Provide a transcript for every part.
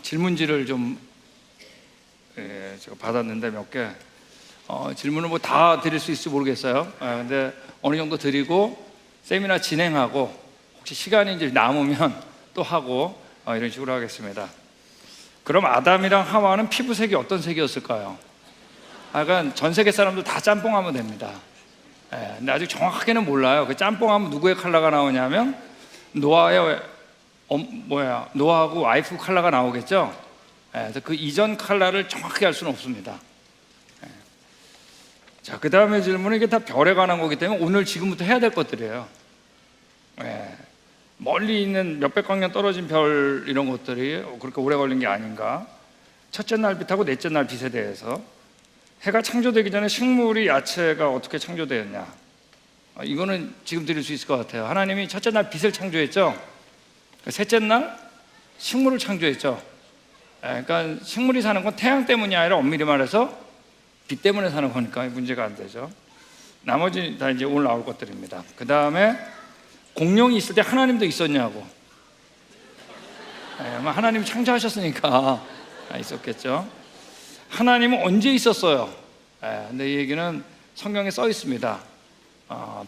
질문지를 좀 제가 받았는데 몇 개 질문을 뭐 다 드릴 수 있을지 모르겠어요. 근데 어느 정도 드리고 세미나 진행하고 혹시 시간이 이제 남으면 또 하고 이런 식으로 하겠습니다. 그럼 아담이랑 하와는 피부색이 어떤 색이었을까요? 그러니까 전 세계 사람들 다 짬뽕하면 됩니다. 근데 아직 정확하게는 몰라요. 그 짬뽕하면 누구의 컬러가 나오냐면 노아하고 와이프 컬러가 나오겠죠. 그래서 그 이전 컬러를 정확하게 알 수는 없습니다. 자, 그 다음에 질문은 이게 다 별에 관한 거기 때문에 오늘 지금부터 해야 될 것들이에요. 멀리 있는 몇백 광년 떨어진 별 이런 것들이 그렇게 오래 걸린 게 아닌가. 첫째 날 빛하고 넷째 날 빛에 대해서, 해가 창조되기 전에 식물이 야채가 어떻게 창조되었냐, 이거는 지금 드릴 수 있을 것 같아요. 하나님이 첫째 날 빛을 창조했죠. 셋째 날 식물을 창조했죠. 그러니까 식물이 사는 건 태양 때문이 아니라 엄밀히 말해서 빛 때문에 사는 거니까 문제가 안 되죠. 나머지 다 이제 오늘 나올 것들입니다. 그 다음에 공룡이 있을 때 하나님도 있었냐고. 하나님이 창조하셨으니까 있었겠죠. 하나님은 언제 있었어요? 근데 이 얘기는 성경에 써 있습니다.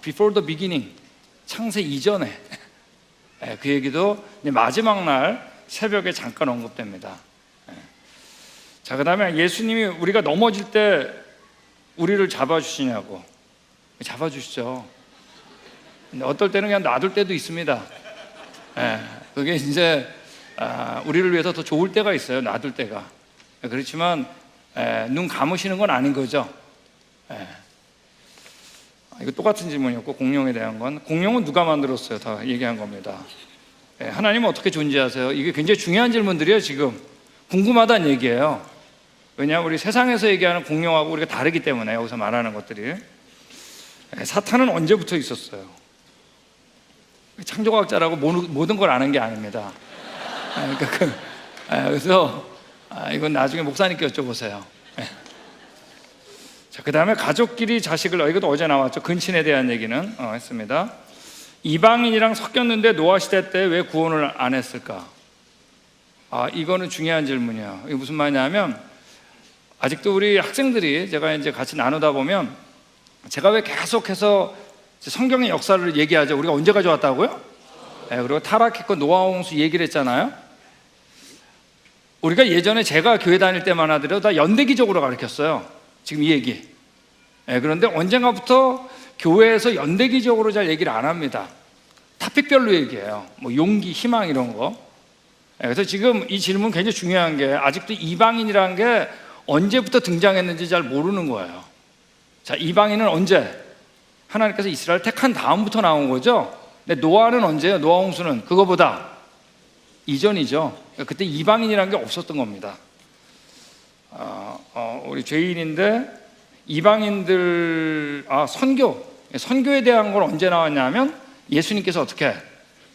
Before the beginning, 창세 이전에. 그 얘기도 마지막 날 새벽에 잠깐 언급됩니다. 자, 그 다음에 예수님이 우리가 넘어질 때 우리를 잡아주시냐고. 잡아주시죠. 근데 어떨 때는 그냥 놔둘 때도 있습니다. 그게 이제 우리를 위해서 더 좋을 때가 있어요. 놔둘 때가. 그렇지만 눈 감으시는 건 아닌 거죠. 이거 똑같은 질문이었고, 공룡에 대한 건, 공룡은 누가 만들었어요? 다 얘기한 겁니다. 하나님은 어떻게 존재하세요? 이게 굉장히 중요한 질문들이에요. 지금 궁금하다는 얘기예요. 왜냐하면 우리 세상에서 얘기하는 공룡하고 우리가 다르기 때문에 여기서 말하는 것들이. 사탄은 언제부터 있었어요? 창조과학자라고 모든 걸 아는 게 아닙니다. 그래서 이건 나중에 목사님께 여쭤보세요. 자, 그 다음에 가족끼리 자식을, 이것도 어제 나왔죠. 근친에 대한 얘기는 했습니다. 이방인이랑 섞였는데 노아 시대 때 왜 구원을 안 했을까? 이거는 중요한 질문이에요. 이게 무슨 말이냐면, 아직도 우리 학생들이 제가 이제 같이 나누다 보면, 제가 왜 계속해서 성경의 역사를 얘기하죠. 우리가 언제 가져왔다고요? 그리고 타락했고 노아 홍수 얘기를 했잖아요. 우리가 예전에 제가 교회 다닐 때만 하더라도 다 연대기적으로 가르쳤어요. 지금 이 얘기. 그런데 언젠가부터 교회에서 연대기적으로 잘 얘기를 안 합니다. 토픽별로 얘기해요. 뭐 용기, 희망 이런 거. 그래서 지금 이 질문 굉장히 중요한 게, 아직도 이방인이라는 게 언제부터 등장했는지 잘 모르는 거예요. 자, 이방인은 언제? 하나님께서 이스라엘 택한 다음부터 나온 거죠. 근데 노아는 언제예요? 노아 홍수는 그거보다 이전이죠. 그때 이방인이라는 게 없었던 겁니다. 우리 죄인인데 이방인들, 선교에 대한 건 언제 나왔냐면, 예수님께서 어떻게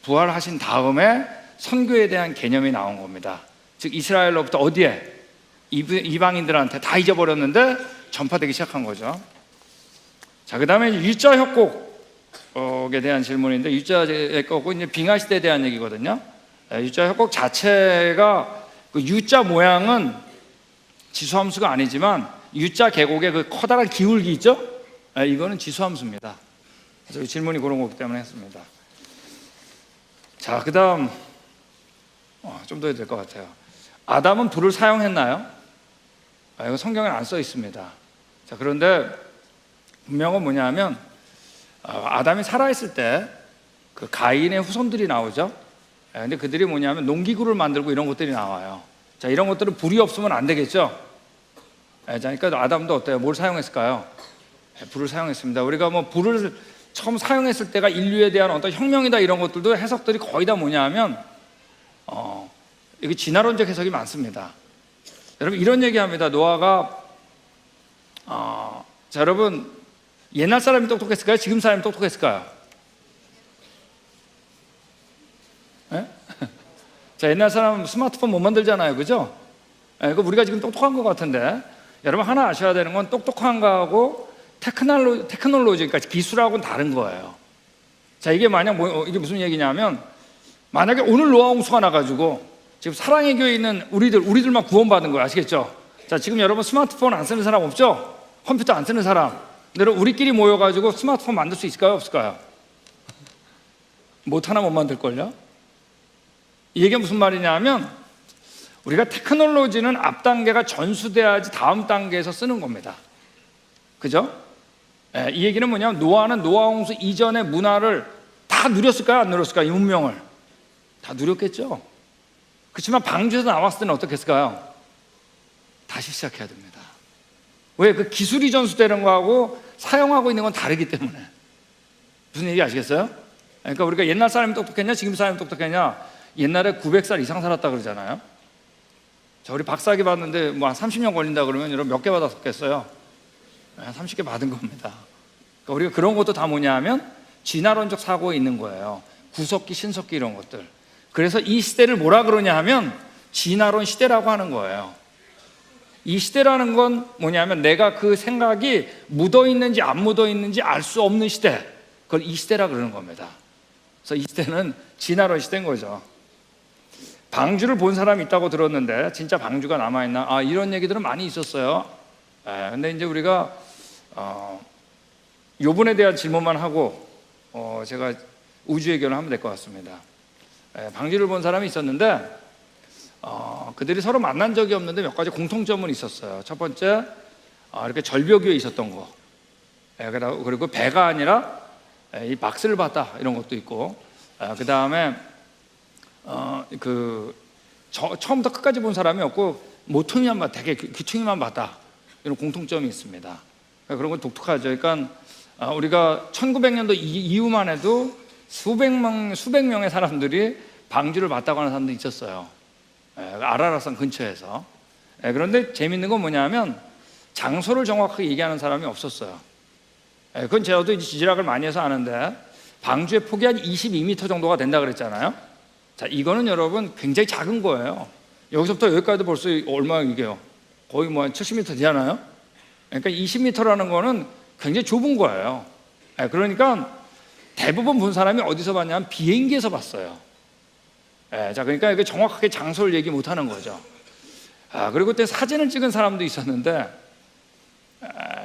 부활하신 다음에 선교에 대한 개념이 나온 겁니다. 즉 이스라엘로부터 어디에? 이방인들한테 다 잊어버렸는데 전파되기 시작한 거죠. 자, 그 다음에 유자 협곡에 대한 질문인데, 유자 협곡은 이제 빙하 시대에 대한 얘기거든요. 유자 협곡 자체가 그 U자 모양은 지수함수가 아니지만 U자 계곡의 그 커다란 기울기 있죠? 이거는 지수함수입니다. 그래서 질문이 그런 거기 때문에 했습니다. 자, 그 다음 좀 더 해야 될 것 같아요. 아담은 불을 사용했나요? 이거 성경에 안 써 있습니다. 자, 그런데 분명한 뭐냐면, 아담이 살아있을 때 그 가인의 후손들이 나오죠. 근데 그들이 뭐냐면 농기구를 만들고 이런 것들이 나와요. 자, 이런 것들은 불이 없으면 안 되겠죠. 그러니까 아담도 어때요? 뭘 사용했을까요? 불을 사용했습니다. 우리가 뭐 불을 처음 사용했을 때가 인류에 대한 어떤 혁명이다 이런 것들도 해석들이 거의 다 뭐냐면 이게 진화론적 해석이 많습니다. 여러분 이런 얘기합니다. 노아가 자, 여러분 옛날 사람이 똑똑했을까요? 지금 사람이 똑똑했을까요? 자, 옛날 사람은 스마트폰 못 만들잖아요, 그죠? 우리가 지금 똑똑한 것 같은데, 여러분 하나 아셔야 되는 건 똑똑한 거하고 테크놀로지, 그러니까 기술하고는 다른 거예요. 자, 이게 만약 이게 무슨 얘기냐면, 만약에 오늘 노아 홍수가 나가지고 지금 사랑의 교회에 있는 우리들만 구원받은 거예요. 아시겠죠? 자, 지금 여러분 스마트폰 안 쓰는 사람 없죠? 컴퓨터 안 쓰는 사람. 여러분 우리끼리 모여가지고 스마트폰 만들 수 있을까요? 없을까요? 하나 못 만들걸요? 이게 무슨 말이냐면 우리가 테크놀로지는 앞 단계가 전수돼야지 다음 단계에서 쓰는 겁니다. 그죠? 이 얘기는 뭐냐면 노아는 노아홍수 이전의 문화를 다 누렸을까요? 안 누렸을까요? 이 문명을 다 누렸겠죠. 그렇지만 방주에서 나왔을 때는 어떻게 했을까요? 다시 시작해야 됩니다. 왜? 그 기술이 전수되는 거하고 사용하고 있는 건 다르기 때문에. 무슨 얘기 아시겠어요? 그러니까 우리가 옛날 사람이 똑똑했냐 지금 사람이 똑똑했냐, 옛날에 900살 이상 살았다 그러잖아요. 자, 우리 박사학위 받는데 뭐 한 30년 걸린다 그러면 여러분 몇 개 받았겠어요? 30개 받은 겁니다. 그러니까 우리가 그런 것도 다 뭐냐 하면 진화론적 사고에 있는 거예요. 구석기, 신석기 이런 것들. 그래서 이 시대를 뭐라 그러냐 하면 진화론 시대라고 하는 거예요. 이 시대라는 건 뭐냐면 내가 그 생각이 묻어있는지 안 묻어있는지 알 수 없는 시대, 그걸 이 시대라 그러는 겁니다. 그래서 이 시대는 진화론 시대인 거죠. 방주를 본 사람이 있다고 들었는데 진짜 방주가 남아있나? 이런 얘기들은 많이 있었어요. 근데 이제 우리가 요번에 대한 질문만 하고 제가 우주 해결을 하면 될 것 같습니다. 방주를 본 사람이 있었는데 그들이 서로 만난 적이 없는데 몇 가지 공통점은 있었어요. 첫 번째, 이렇게 절벽 위에 있었던 거, 그리고 배가 아니라 이 박스를 봤다 이런 것도 있고, 그 다음에 처음부터 끝까지 본 사람이 없고 모퉁이만 봤다, 되게 귀퉁이만 봤다, 이런 공통점이 있습니다. 그런 건 독특하죠. 그러니까 우리가 1900년도 이후만 해도 수백 명의 사람들이 방주를 봤다고 하는 사람도 있었어요. 아라라산 근처에서. 그런데 재밌는 건 뭐냐면 장소를 정확하게 얘기하는 사람이 없었어요. 그건 저도 이제 지질학을 많이 해서 아는데 방주의 폭이 한 22m 정도가 된다 그랬잖아요. 자, 이거는 여러분 굉장히 작은 거예요. 여기서부터 여기까지도 벌써 얼마 이게요? 거의 뭐 한 70m 되잖아요. 그러니까 20m라는 거는 굉장히 좁은 거예요. 그러니까 대부분 본 사람이 어디서 봤냐면 비행기에서 봤어요. 자, 그러니까 이게 정확하게 장소를 얘기 못 하는 거죠. 그리고 그때 사진을 찍은 사람도 있었는데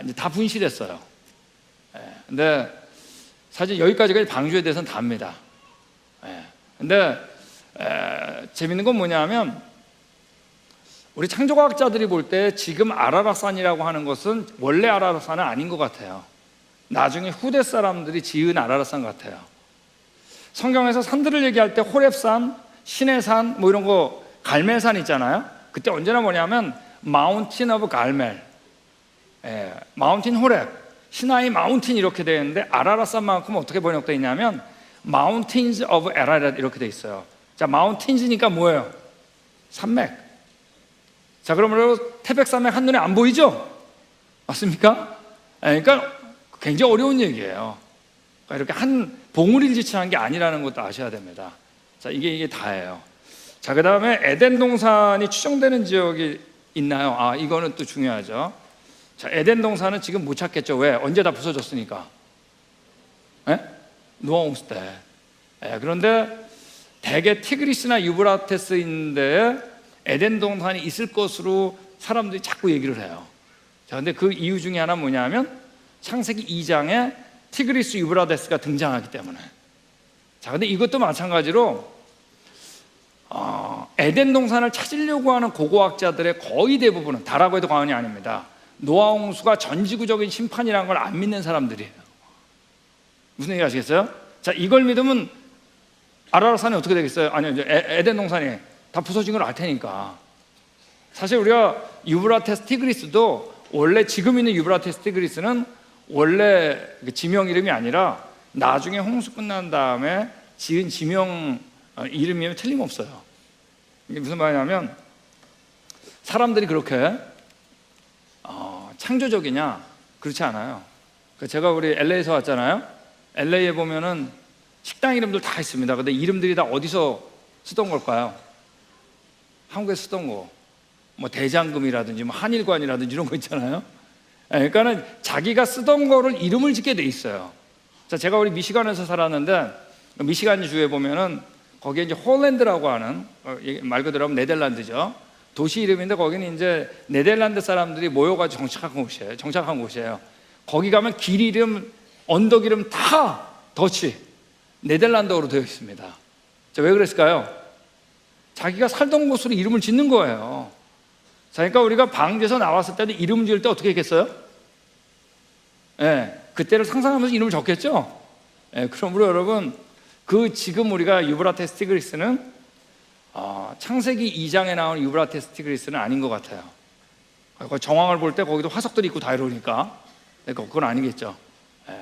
이제 다 분실했어요. 근데 사실 여기까지가 방주에 대해서는 답니다. 근데 재밌는 건 뭐냐면 우리 창조과학자들이 볼 때 지금 아라라산이라고 하는 것은 원래 아라라산은 아닌 것 같아요. 나중에 후대 사람들이 지은 아라라산 같아요. 성경에서 산들을 얘기할 때 호렙산, 시내산 뭐 이런 거, 갈멜산 있잖아요. 그때 언제나 뭐냐면 마운틴 오브 갈멜, 마운틴 호렙, 시나이 마운틴 이렇게 되어 있는데 아라라산만큼 어떻게 번역되어 있냐면 마운틴즈 오브 에라렛 이렇게 되어 있어요. 자, 마운틴즈니까 뭐예요? 산맥. 자, 그러면 태백산맥 한눈에 안 보이죠? 맞습니까? 그러니까 굉장히 어려운 얘기예요. 그러니까 이렇게 한 봉우리를 지칭한 게 아니라는 것도 아셔야 됩니다. 자, 이게 다예요. 자, 그 다음에 에덴 동산이 추정되는 지역이 있나요? 이거는 또 중요하죠. 자, 에덴 동산은 지금 못 찾겠죠. 왜? 언제 다 부서졌으니까. 노아 홍수 때. 그런데 대개 티그리스나 유브라테스인데 에덴 동산이 있을 것으로 사람들이 자꾸 얘기를 해요. 자, 근데 그 이유 중에 하나 뭐냐면 창세기 2장에 티그리스 유브라테스가 등장하기 때문에. 자, 근데 이것도 마찬가지로 에덴 동산을 찾으려고 하는 고고학자들의 거의 대부분은, 다라고 해도 과언이 아닙니다, 노아 홍수가 전지구적인 심판이라는 걸 안 믿는 사람들이에요. 무슨 얘기 아시겠어요? 자, 이걸 믿으면 아라라산이 어떻게 되겠어요? 아니요, 에덴 동산이 다 부서진 걸 알 테니까. 사실 우리가 유브라테스 티그리스도 원래 지금 있는 유브라테스 티그리스는 원래 지명 이름이 아니라 나중에 홍수 끝난 다음에 지은 지명 이름이면 틀림없어요. 이게 무슨 말이냐면 사람들이 그렇게 창조적이냐? 그렇지 않아요. 제가 우리 LA에서 왔잖아요. LA에 보면은 식당 이름들 다 있습니다. 근데 이름들이 다 어디서 쓰던 걸까요? 한국에 쓰던 거, 뭐 대장금이라든지 뭐 한일관이라든지 이런 거 있잖아요. 그러니까는 자기가 쓰던 거를 이름을 짓게 돼 있어요. 자, 제가 우리 미시간에서 살았는데 미시간 주에 보면은 거기에 이제 홀랜드라고 하는 말 그대로 하면 네덜란드죠. 도시 이름인데 거기는 이제 네덜란드 사람들이 모여가지고 정착한 곳이에요. 거기 가면 길 이름, 언덕 이름 다 더치, 네덜란드어로 되어 있습니다. 자, 왜 그랬을까요? 자기가 살던 곳으로 이름을 짓는 거예요. 자, 그러니까 우리가 방주에서 나왔을 때도 이름 지을 때 어떻게 했겠어요? 그때를 상상하면서 이름을 적겠죠? 그러므로 여러분, 지금 우리가 유브라테스 티그리스는 창세기 2장에 나오는 유브라테스 티그리스는 아닌 것 같아요. 정황을 볼 때 거기도 화석들이 있고 다 이러니까 그건 아니겠죠.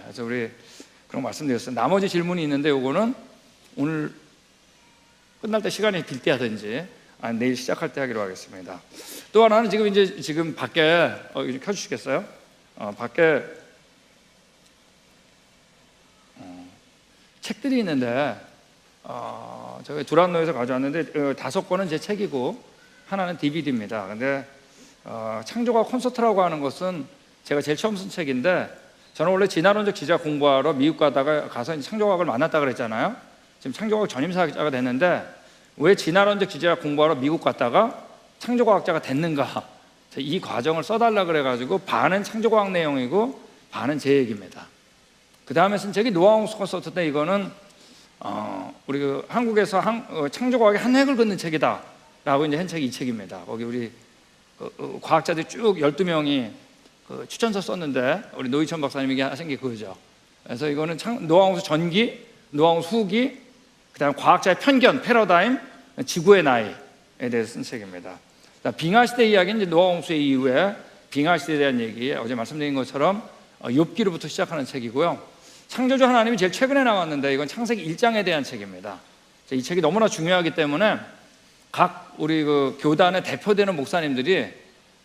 그래서 우리 그런 말씀드렸어요. 나머지 질문이 있는데 요거는 오늘 끝날 때 시간이 빌 때 하든지 내일 시작할 때 하기로 하겠습니다. 또 하나는 지금 밖에 켜주시겠어요? 밖에 책들이 있는데 저희 두란노에서 가져왔는데 5권은 제 책이고 하나는 DVD입니다. 근데 창조과 콘서트라고 하는 것은 제가 제일 처음 쓴 책인데, 저는 원래 진화론적 지리학 공부하러 미국 가서 창조과학을 만났다 그랬잖아요. 지금 창조과학 전임사학자가 됐는데 왜 진화론적 지리학 공부하러 미국 갔다가 창조과학자가 됐는가, 이 과정을 써달라 그래가지고 반은 창조과학 내용이고 반은 제 얘기입니다. 그 다음에 쓴 책이 노아홍수 콘서트인데 이거는 우리 한국에서 창조과학의 한 획을 긋는 책이다 라고 이제 한 책이 이 책입니다. 거기 우리 과학자들이 쭉 12명이 추천서 썼는데 우리 노희천 박사님이 하신 게 그거죠. 그래서 이거는 노아홍수 전기, 노아홍수 후기, 그 다음에 과학자의 편견, 패러다임, 지구의 나이에 대해서 쓴 책입니다. 빙하시대 이야기는 이제 노아홍수 이후에 빙하시대에 대한 얘기, 어제 말씀드린 것처럼 욥기로부터 시작하는 책이고요. 창조주 하나님이 제일 최근에 나왔는데 이건 창세기 1장에 대한 책입니다. 이 책이 너무나 중요하기 때문에 각 우리 교단의 대표되는 목사님들이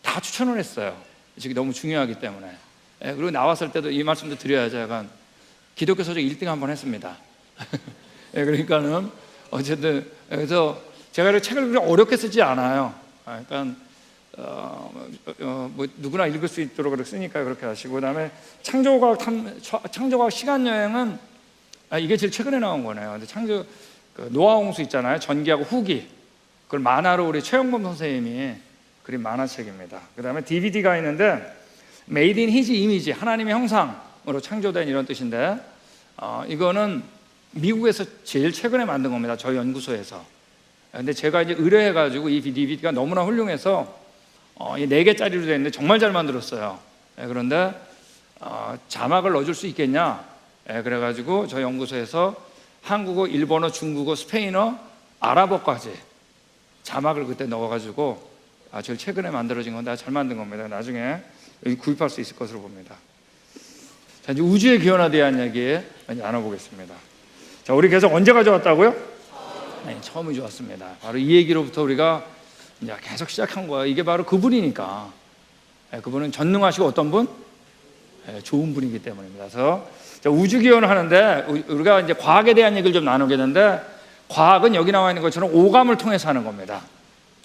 다 추천을 했어요. 이 책이 너무 중요하기 때문에. 그리고 나왔을 때도 이 말씀도 드려야죠. 약간 기독교 서적 1등 한번 했습니다. 그러니까는 어쨌든 그래서 제가 이 책을 그렇게 어렵게 쓰지 않아요. 그러니까 뭐 누구나 읽을 수 있도록 그렇게 쓰니까 그렇게 하시고, 그다음에 창조과학 시간 여행은 이게 제일 최근에 나온 거네요. 근데 노아홍수 있잖아요. 전기하고 후기, 그걸 만화로 우리 최영범 선생님이 그린 만화책입니다. 그다음에 DVD가 있는데 Made in His Image, 하나님의 형상으로 창조된 이런 뜻인데 이거는 미국에서 제일 최근에 만든 겁니다. 저희 연구소에서. 근데 제가 이제 의뢰해가지고 이 DVD가 너무나 훌륭해서 4개짜리로 되어 있는데 정말 잘 만들었어요. 그런데 자막을 넣어줄 수 있겠냐? 그래가지고 저희 연구소에서 한국어, 일본어, 중국어, 스페인어, 아랍어까지 자막을 그때 넣어가지고 제일 최근에 만들어진 건데 잘 만든 겁니다. 나중에 구입할 수 있을 것으로 봅니다. 자, 이제 우주의 기원에 대한 얘기 나눠보겠습니다. 자, 우리 계속 언제 가져왔다고요? 네, 처음이 좋았습니다. 바로 이 얘기로부터 우리가 이제 계속 시작한 거예요. 이게 바로 그분이니까. 그분은 전능하시고 어떤 분? 좋은 분이기 때문입니다. 그래서 우주 기원을 하는데 우리가 이제 과학에 대한 얘기를 좀 나누겠는데, 과학은 여기 나와 있는 것처럼 오감을 통해서 하는 겁니다.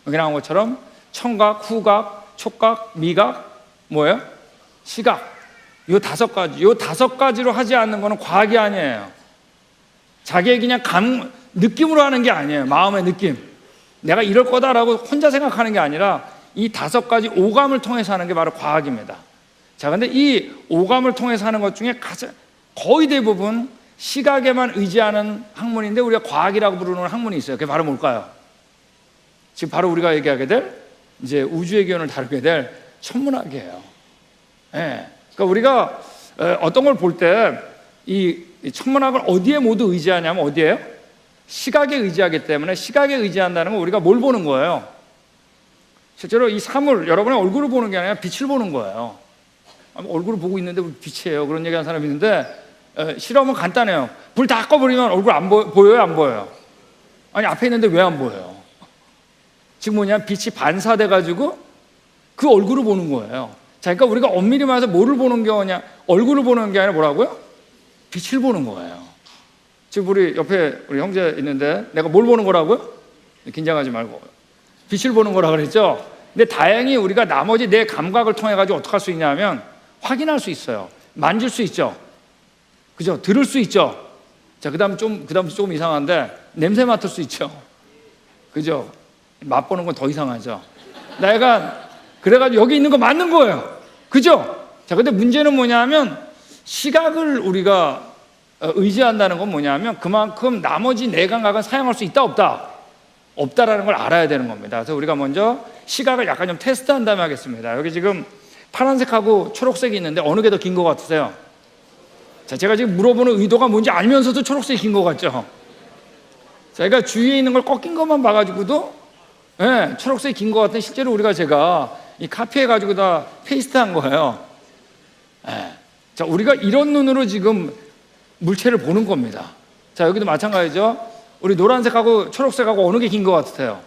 여기 나온 것처럼 청각, 후각, 촉각, 미각, 뭐예요? 시각. 이 5가지. 이 5가지로 하지 않는 거는 과학이 아니에요. 자기의 그냥 느낌으로 하는 게 아니에요. 마음의 느낌. 내가 이럴 거다라고 혼자 생각하는 게 아니라 이 5가지 오감을 통해서 하는 게 바로 과학입니다. 자, 근데 이 오감을 통해서 하는 것 중에 거의 대부분 시각에만 의지하는 학문인데 우리가 과학이라고 부르는 학문이 있어요. 그게 바로 뭘까요? 지금 바로 우리가 얘기하게 될 이제 우주의 기원을 다루게 될 천문학이에요. 그러니까 우리가 어떤 걸 볼 때 이 천문학을 어디에 모두 의지하냐면 어디에요? 시각에 의지하기 때문에, 시각에 의지한다는 건 우리가 뭘 보는 거예요? 실제로 이 사물, 여러분의 얼굴을 보는 게 아니라 빛을 보는 거예요. 얼굴을 보고 있는데 빛이에요. 그런 얘기하는 사람이 있는데 실험은 간단해요. 불 다 꺼버리면 얼굴 안 보여요? 안 보여요? 아니, 앞에 있는데 왜 안 보여요? 지금 뭐냐, 빛이 반사돼가지고 그 얼굴을 보는 거예요. 자, 그러니까 우리가 엄밀히 말해서 뭐를 보는 거냐, 얼굴을 보는 게 아니라 뭐라고요? 빛을 보는 거예요. 지금 우리 옆에 우리 형제 있는데 내가 뭘 보는 거라고요? 긴장하지 말고 빛을 보는 거라 그랬죠. 근데 다행히 우리가 나머지 내 감각을 통해 가지고 어떻게 할 수 있냐면 확인할 수 있어요. 만질 수 있죠. 그죠? 들을 수 있죠. 자, 그다음 조금 이상한데 냄새 맡을 수 있죠. 그죠? 맛보는 건 더 이상하죠. 내가 그래가지고 여기 있는 거 맞는 거예요. 그죠? 자, 근데 문제는 뭐냐면 시각을 우리가 의지한다는 건 뭐냐면 그만큼 나머지 네 감각은 사용할 수 있다 없다? 없다라는 걸 알아야 되는 겁니다. 그래서 우리가 먼저 시각을 약간 좀 테스트한 다음에 하겠습니다. 여기 지금 파란색하고 초록색이 있는데 어느 게 더 긴 것 같으세요? 자, 제가 지금 물어보는 의도가 뭔지 알면서도 초록색이 긴 것 같죠? 제가 주위에 있는 걸 꺾인 것만 봐가지고도 초록색이 긴 것 같은데 실제로 제가 이 카피해가지고 다 페이스트한 거예요. 자, 우리가 이런 눈으로 지금 물체를 보는 겁니다. 자, 여기도 마찬가지죠. 우리 노란색하고 초록색하고 어느 게 긴 것 같으세요?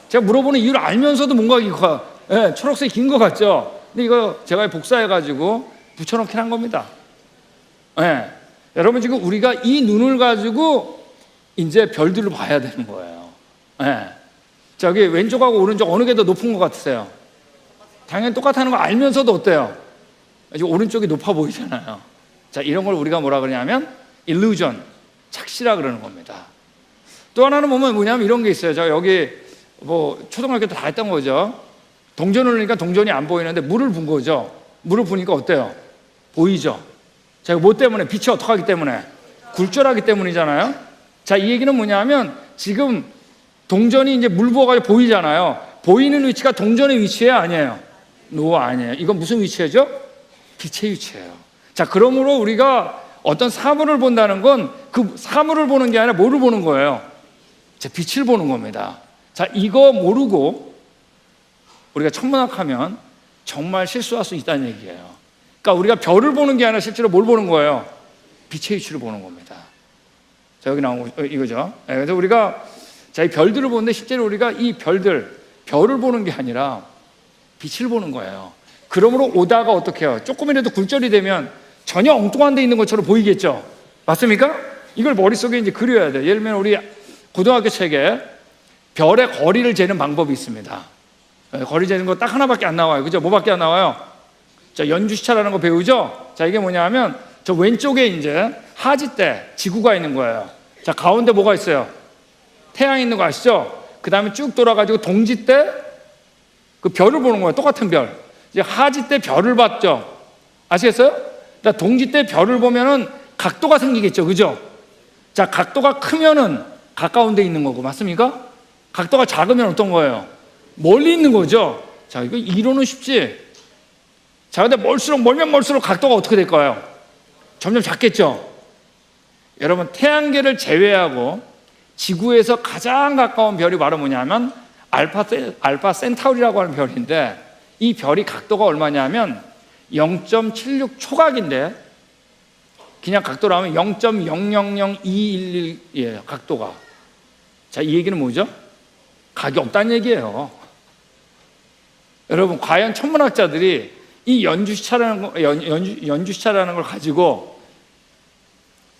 제가 물어보는 이유를 알면서도 뭔가 초록색이 긴 것 같죠? 근데 이거 제가 복사해가지고 붙여놓긴 한 겁니다. 여러분, 지금 우리가 이 눈을 가지고 이제 별들을 봐야 되는 거예요. 자, 여기 왼쪽하고 오른쪽 어느 게 더 높은 것 같으세요? 당연히 똑같다는 거 알면서도 어때요? 오른쪽이 높아 보이잖아요. 자, 이런 걸 우리가 뭐라 그러냐면 illusion, 착시라 그러는 겁니다. 또 하나는 보면 뭐냐면 이런 게 있어요. 저 여기 초등학교 때 다 했던 거죠. 동전을 넣으니까 동전이 안 보이는데 물을 분 거죠. 물을 부니까 어때요? 보이죠? 자, 이거 뭐 때문에? 빛이 어떻게 하기 때문에? 굴절하기 때문이잖아요. 자, 이 얘기는 뭐냐면 지금 동전이 이제 물 부어가지고 보이잖아요. 보이는 위치가 동전의 위치예요, 아니에요? 아니에요. 이건 무슨 위치죠? 빛의 위치예요. 자, 그러므로 우리가 어떤 사물을 본다는 건 그 사물을 보는 게 아니라 뭐를 보는 거예요? 자, 빛을 보는 겁니다. 자, 이거 모르고 우리가 천문학하면 정말 실수할 수 있다는 얘기예요. 그러니까 우리가 별을 보는 게 아니라 실제로 뭘 보는 거예요? 빛의 위치를 보는 겁니다. 자, 여기 나온 거 이거죠. 그래서 우리가 이 별들을 보는데 실제로 우리가 이 별을 보는 게 아니라 빛을 보는 거예요. 그러므로 오다가 어떻게 해요? 조금이라도 굴절이 되면 전혀 엉뚱한 데 있는 것처럼 보이겠죠? 맞습니까? 이걸 머릿속에 이제 그려야 돼요. 예를 들면 우리 고등학교 책에 별의 거리를 재는 방법이 있습니다. 거리 재는 거 딱 하나밖에 안 나와요. 그죠? 뭐밖에 안 나와요? 자, 연주시차라는 거 배우죠? 자, 이게 뭐냐면 저 왼쪽에 이제 하지대 지구가 있는 거예요. 자, 가운데 뭐가 있어요? 태양이 있는 거 아시죠? 그 다음에 쭉 돌아가지고 동지대 그 별을 보는 거예요. 똑같은 별. 이제 하지대 별을 봤죠? 아시겠어요? 자, 동지대 별을 보면은 각도가 생기겠죠. 그죠? 자, 각도가 크면은 가까운 데 있는 거고, 맞습니까? 각도가 작으면 어떤 거예요? 멀리 있는 거죠. 자, 이거 이론은 쉽지. 자, 근데 멀면 멀수록 각도가 어떻게 될까요? 점점 작겠죠. 여러분, 태양계를 제외하고 지구에서 가장 가까운 별이 바로 뭐냐면 알파 센타우리라고 하는 별인데, 이 별이 각도가 얼마냐면 0.76 초각인데 그냥 각도로 하면 0.000211이에요. 각도가. 자, 이 얘기는 뭐죠? 각이 없다는 얘기예요. 여러분, 과연 천문학자들이 이 연주시차라는 걸 가지고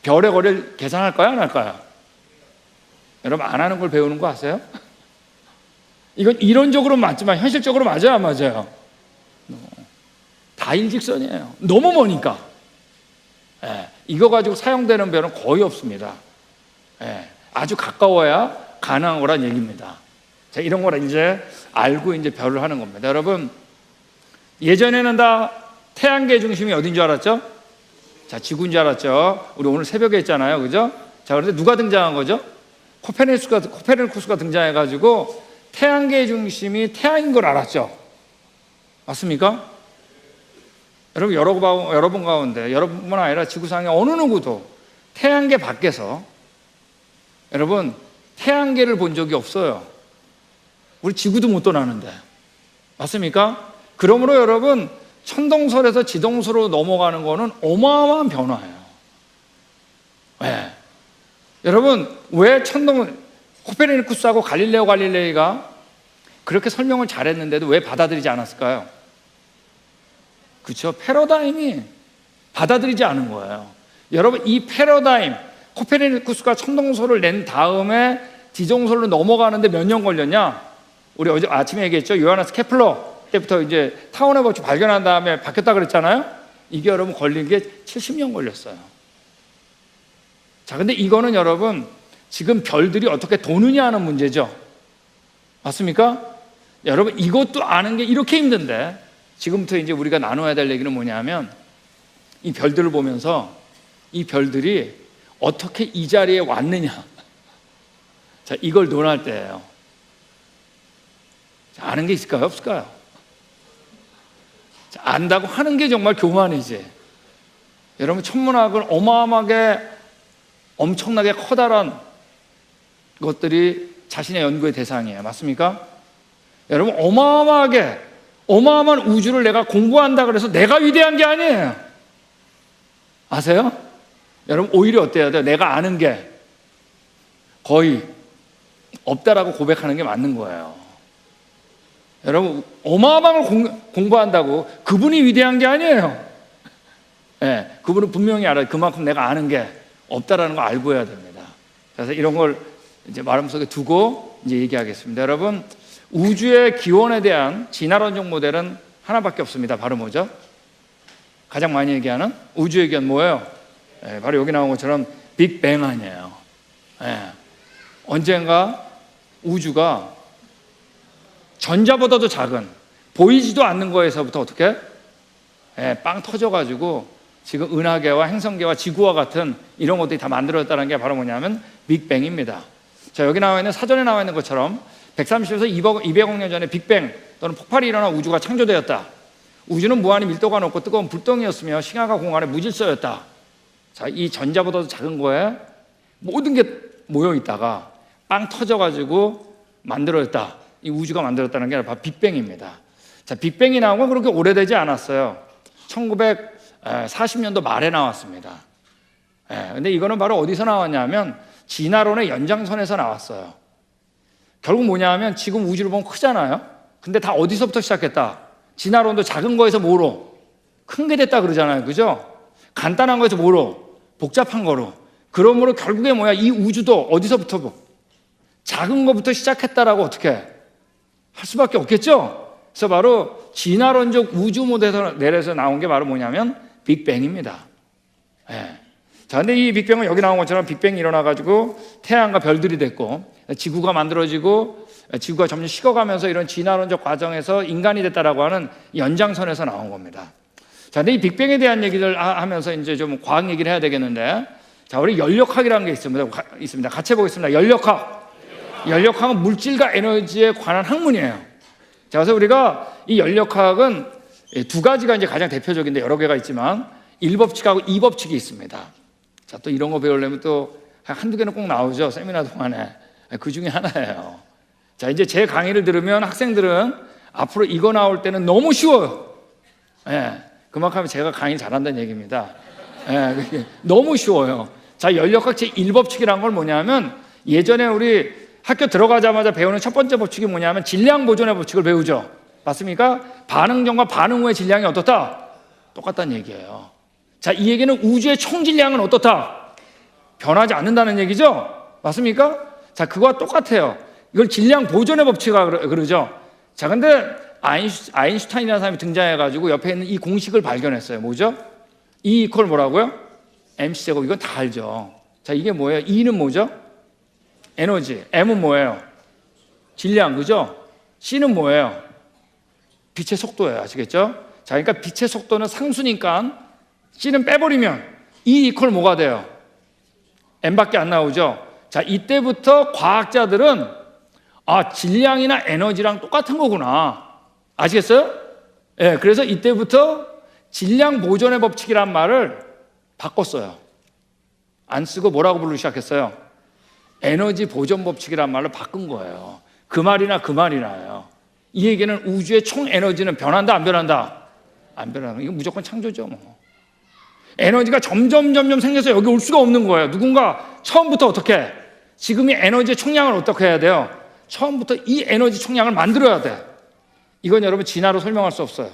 별의 거리를 계산할까요? 안 할까요? 여러분, 안 하는 걸 배우는 거 아세요? 이건 이론적으로 맞지만 현실적으로 맞아요, 안 맞아요? 다 일직선이에요. 너무 머니까. 이거 가지고 사용되는 별은 거의 없습니다. 아주 가까워야 가능한 거란 얘기입니다. 자, 이런 거라 이제 알고 이제 별을 하는 겁니다. 여러분, 예전에는 다 태양계 중심이 어딘 줄 알았죠? 자, 지구인 줄 알았죠? 우리 오늘 새벽에 했잖아요. 그죠? 자, 그런데 누가 등장한 거죠? 코페르니쿠스가 등장해가지고 태양계 중심이 태양인 걸 알았죠? 맞습니까? 여러분, 여러분 가운데, 여러분뿐만 아니라 지구상의 어느 누구도 태양계 밖에서 여러분, 태양계를 본 적이 없어요. 우리 지구도 못 떠나는데. 맞습니까? 그러므로 여러분, 천동설에서 지동설로 넘어가는 거는 어마어마한 변화예요. 왜? 여러분, 왜 코페르니쿠스하고 갈릴레오 갈릴레이가 그렇게 설명을 잘했는데도 왜 받아들이지 않았을까요? 그렇죠? 패러다임이 받아들이지 않은 거예요. 여러분, 이 패러다임, 코페르니쿠스가 천동설을 낸 다음에 지동설로 넘어가는데 몇 년 걸렸냐? 우리 어제 아침에 얘기했죠. 요하네스 케플러 때부터 이제 타원의 법칙 발견한 다음에 바뀌었다 그랬잖아요. 이게 여러분 걸린 게 70년 걸렸어요. 자, 근데 이거는 여러분 지금 별들이 어떻게 도느냐 하는 문제죠. 맞습니까? 여러분, 이것도 아는 게 이렇게 힘든데 지금부터 이제 우리가 나눠야 될 얘기는 뭐냐면 이 별들을 보면서 이 별들이 어떻게 이 자리에 왔느냐, 자, 이걸 논할 때예요. 자, 아는 게 있을까요? 없을까요? 자, 안다고 하는 게 정말 교만이지. 여러분, 천문학은 어마어마하게 엄청나게 커다란 것들이 자신의 연구의 대상이에요. 맞습니까? 여러분, 어마어마한 우주를 내가 공부한다 그래서 내가 위대한 게 아니에요. 아세요? 여러분, 오히려 어때야 돼요? 내가 아는 게 거의 없다라고 고백하는 게 맞는 거예요. 여러분, 어마어마한 걸 공부한다고 그분이 위대한 게 아니에요. 네, 그분은 분명히 알아요. 그만큼 내가 아는 게 없다라는 걸 알고 해야 됩니다. 그래서 이런 걸 이제 마음속에 두고 이제 얘기하겠습니다. 여러분, 우주의 기원에 대한 진화론적 모델은 하나밖에 없습니다. 바로 뭐죠? 가장 많이 얘기하는 우주의 기원 뭐예요? 네, 바로 여기 나온 것처럼 빅뱅 아니에요. 네. 언젠가 우주가 전자보다도 작은 보이지도 않는 거에서부터 어떻게 빵 터져가지고 지금 은하계와 행성계와 지구와 같은 이런 것들이 다 만들어졌다는 게 바로 뭐냐면 빅뱅입니다. 자, 여기 나와 있는 사전에 나와 있는 것처럼 130에서 200억 년 전에 빅뱅 또는 폭발이 일어나 우주가 창조되었다. 우주는 무한히 밀도가 높고 뜨거운 불덩이였으며 시간과 공간의 무질서였다. 자, 이 전자보다도 작은 거에 모든 게 모여 있다가 빵 터져가지고 만들어졌다. 이 우주가 만들었다는 게 바로 빅뱅입니다. 자, 빅뱅이 나온 건 그렇게 오래되지 않았어요. 1940년도 말에 나왔습니다. 근데 이거는 바로 어디서 나왔냐면 진화론의 연장선에서 나왔어요. 결국 뭐냐면 지금 우주를 보면 크잖아요. 근데 다 어디서부터 시작했다? 진화론도 작은 거에서 뭐로? 큰 게 됐다 그러잖아요. 그죠? 간단한 거에서 뭐로? 복잡한 거로. 그러므로 결국에 뭐야? 이 우주도 어디서부터? 작은 거부터 시작했다라고 어떻게 할 수밖에 없겠죠? 그래서 바로 진화론적 우주 모델에서 나온 게 바로 뭐냐면 빅뱅입니다. 네. 자, 근데 이 빅뱅은 여기 나온 것처럼 빅뱅이 일어나가지고 태양과 별들이 됐고 지구가 만들어지고 지구가 점점 식어가면서 이런 진화론적 과정에서 인간이 됐다라고 하는 연장선에서 나온 겁니다. 자, 근데 이 빅뱅에 대한 얘기를 하면서 이제 좀 과학 얘기를 해야 되겠는데, 자, 우리 연력학이라는 게 있습니다. 같이 해보겠습니다. 연력학은 물질과 에너지에 관한 학문이에요. 자, 그래서 우리가 이 연력학은 두 가지가 이제 가장 대표적인데 여러 개가 있지만 1법칙하고 2법칙이 있습니다. 자, 또 이런 거 배우려면 또 한두 개는 꼭 나오죠. 세미나 동안에. 그 중에 하나예요. 자, 이제 제 강의를 들으면 학생들은 앞으로 이거 나올 때는 너무 쉬워요. 그만큼 제가 강의 잘한다는 얘기입니다. 너무 쉬워요. 자, 연력학 제1법칙이란 걸 뭐냐면 예전에 우리 학교 들어가자마자 배우는 첫 번째 법칙이 뭐냐면 질량 보존의 법칙을 배우죠. 맞습니까? 반응 전과 반응 후의 질량이 어떻다? 똑같다는 얘기예요. 자, 이 얘기는 우주의 총 질량은 어떻다? 변하지 않는다는 얘기죠. 맞습니까? 자, 그거와 똑같아요. 이걸 질량 보존의 법칙이라고 그러죠. 자, 근데 아인슈타인이라는 사람이 등장해가지고 옆에 있는 이 공식을 발견했어요. 뭐죠? E 이퀄 뭐라고요? mc제곱. 이건 다 알죠. 자, 이게 뭐예요? E는 뭐죠? 에너지. M은 뭐예요? 질량, 그죠? C는 뭐예요? 빛의 속도예요. 아시겠죠? 자, 그러니까 빛의 속도는 상수니까 C는 빼버리면 E 이퀄 뭐가 돼요? M밖에 안 나오죠? 자, 이때부터 과학자들은 질량이나 에너지랑 똑같은 거구나. 아시겠어요? 그래서 이때부터 질량 보존의 법칙이란 말을 바꿨어요. 안 쓰고 뭐라고 부르기 시작했어요? 에너지 보존 법칙이란 말로 바꾼 거예요. 그 말이나요. 이 얘기는 우주의 총 에너지는 변한다, 안 변한다? 안 변한다. 이거 무조건 창조죠, 뭐. 에너지가 점점 생겨서 여기 올 수가 없는 거예요. 누군가 처음부터 어떻게? 지금 이 에너지의 총량을 어떻게 해야 돼요? 처음부터 이 에너지 총량을 만들어야 돼. 이건 여러분 진화로 설명할 수 없어요.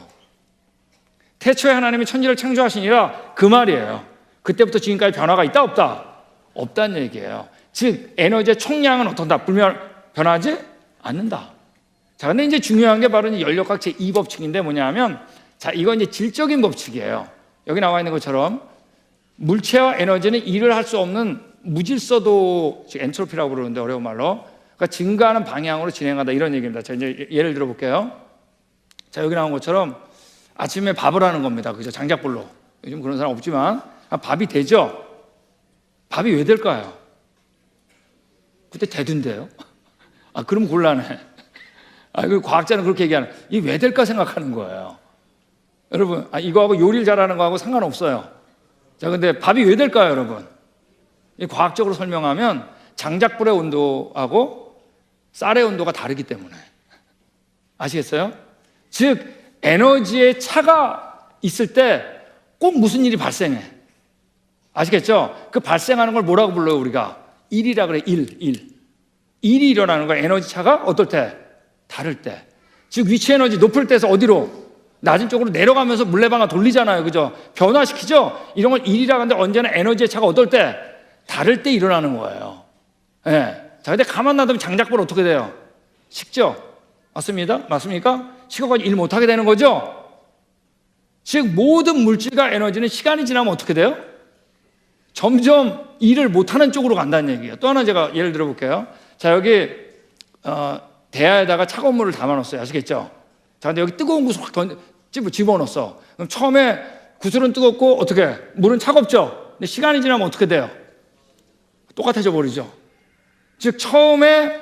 태초에 하나님이 천지를 창조하시니라 그 말이에요. 그때부터 지금까지 변화가 있다, 없다? 없다는 얘기예요. 즉 에너지의 총량은 어떤다? 변하지 않는다. 자, 근데 이제 중요한 게 바로 연력학 제2법칙인데 뭐냐면, 자, 이건 이제 질적인 법칙이에요. 여기 나와 있는 것처럼 물체와 에너지는 일을 할 수 없는 무질서도 엔트로피라고 부르는데 어려운 말로, 그러니까 증가하는 방향으로 진행하다 이런 얘기입니다. 자, 이제 예를 들어 볼게요. 자, 여기 나온 것처럼 아침에 밥을 하는 겁니다. 그죠? 장작불로. 요즘 그런 사람 없지만 밥이 되죠. 밥이 왜 될까요? 그때 되던데요. 그럼 곤란해. 그 과학자는 그렇게 얘기하는, 이게 왜 될까 생각하는 거예요. 여러분, 이거하고 요리를 잘하는 거하고 상관없어요. 자, 근데 밥이 왜 될까요, 여러분? 이 과학적으로 설명하면 장작불의 온도하고 쌀의 온도가 다르기 때문에. 아시겠어요? 즉, 에너지의 차가 있을 때 꼭 무슨 일이 발생해. 아시겠죠? 그 발생하는 걸 뭐라고 불러요, 우리가? 일이라 그래, 일. 일이 일어나는 거야. 에너지 차가 어떨 때? 다를 때. 즉, 위치 에너지 높을 때에서 어디로? 낮은 쪽으로 내려가면서 물레방아 돌리잖아요. 그죠? 변화시키죠? 이런 걸 일이라고 하는데 언제나 에너지의 차가 어떨 때? 다를 때 일어나는 거예요. 예. 자, 근데 가만 놔두면 장작불 어떻게 돼요? 식죠? 맞습니까? 식어가지고 일 못하게 되는 거죠? 즉, 모든 물질과 에너지는 시간이 지나면 어떻게 돼요? 점점 일을 못하는 쪽으로 간다는 얘기예요. 또 하나 제가 예를 들어 볼게요. 자, 여기 대야에다가 차가운 물을 담아놓았어요. 아시겠죠? 자, 근데 여기 뜨거운 구슬 확 집어넣었어. 그럼 처음에 구슬은 뜨겁고 어떻게? 물은 차갑죠? 근데 시간이 지나면 어떻게 돼요? 똑같아져 버리죠. 즉, 처음에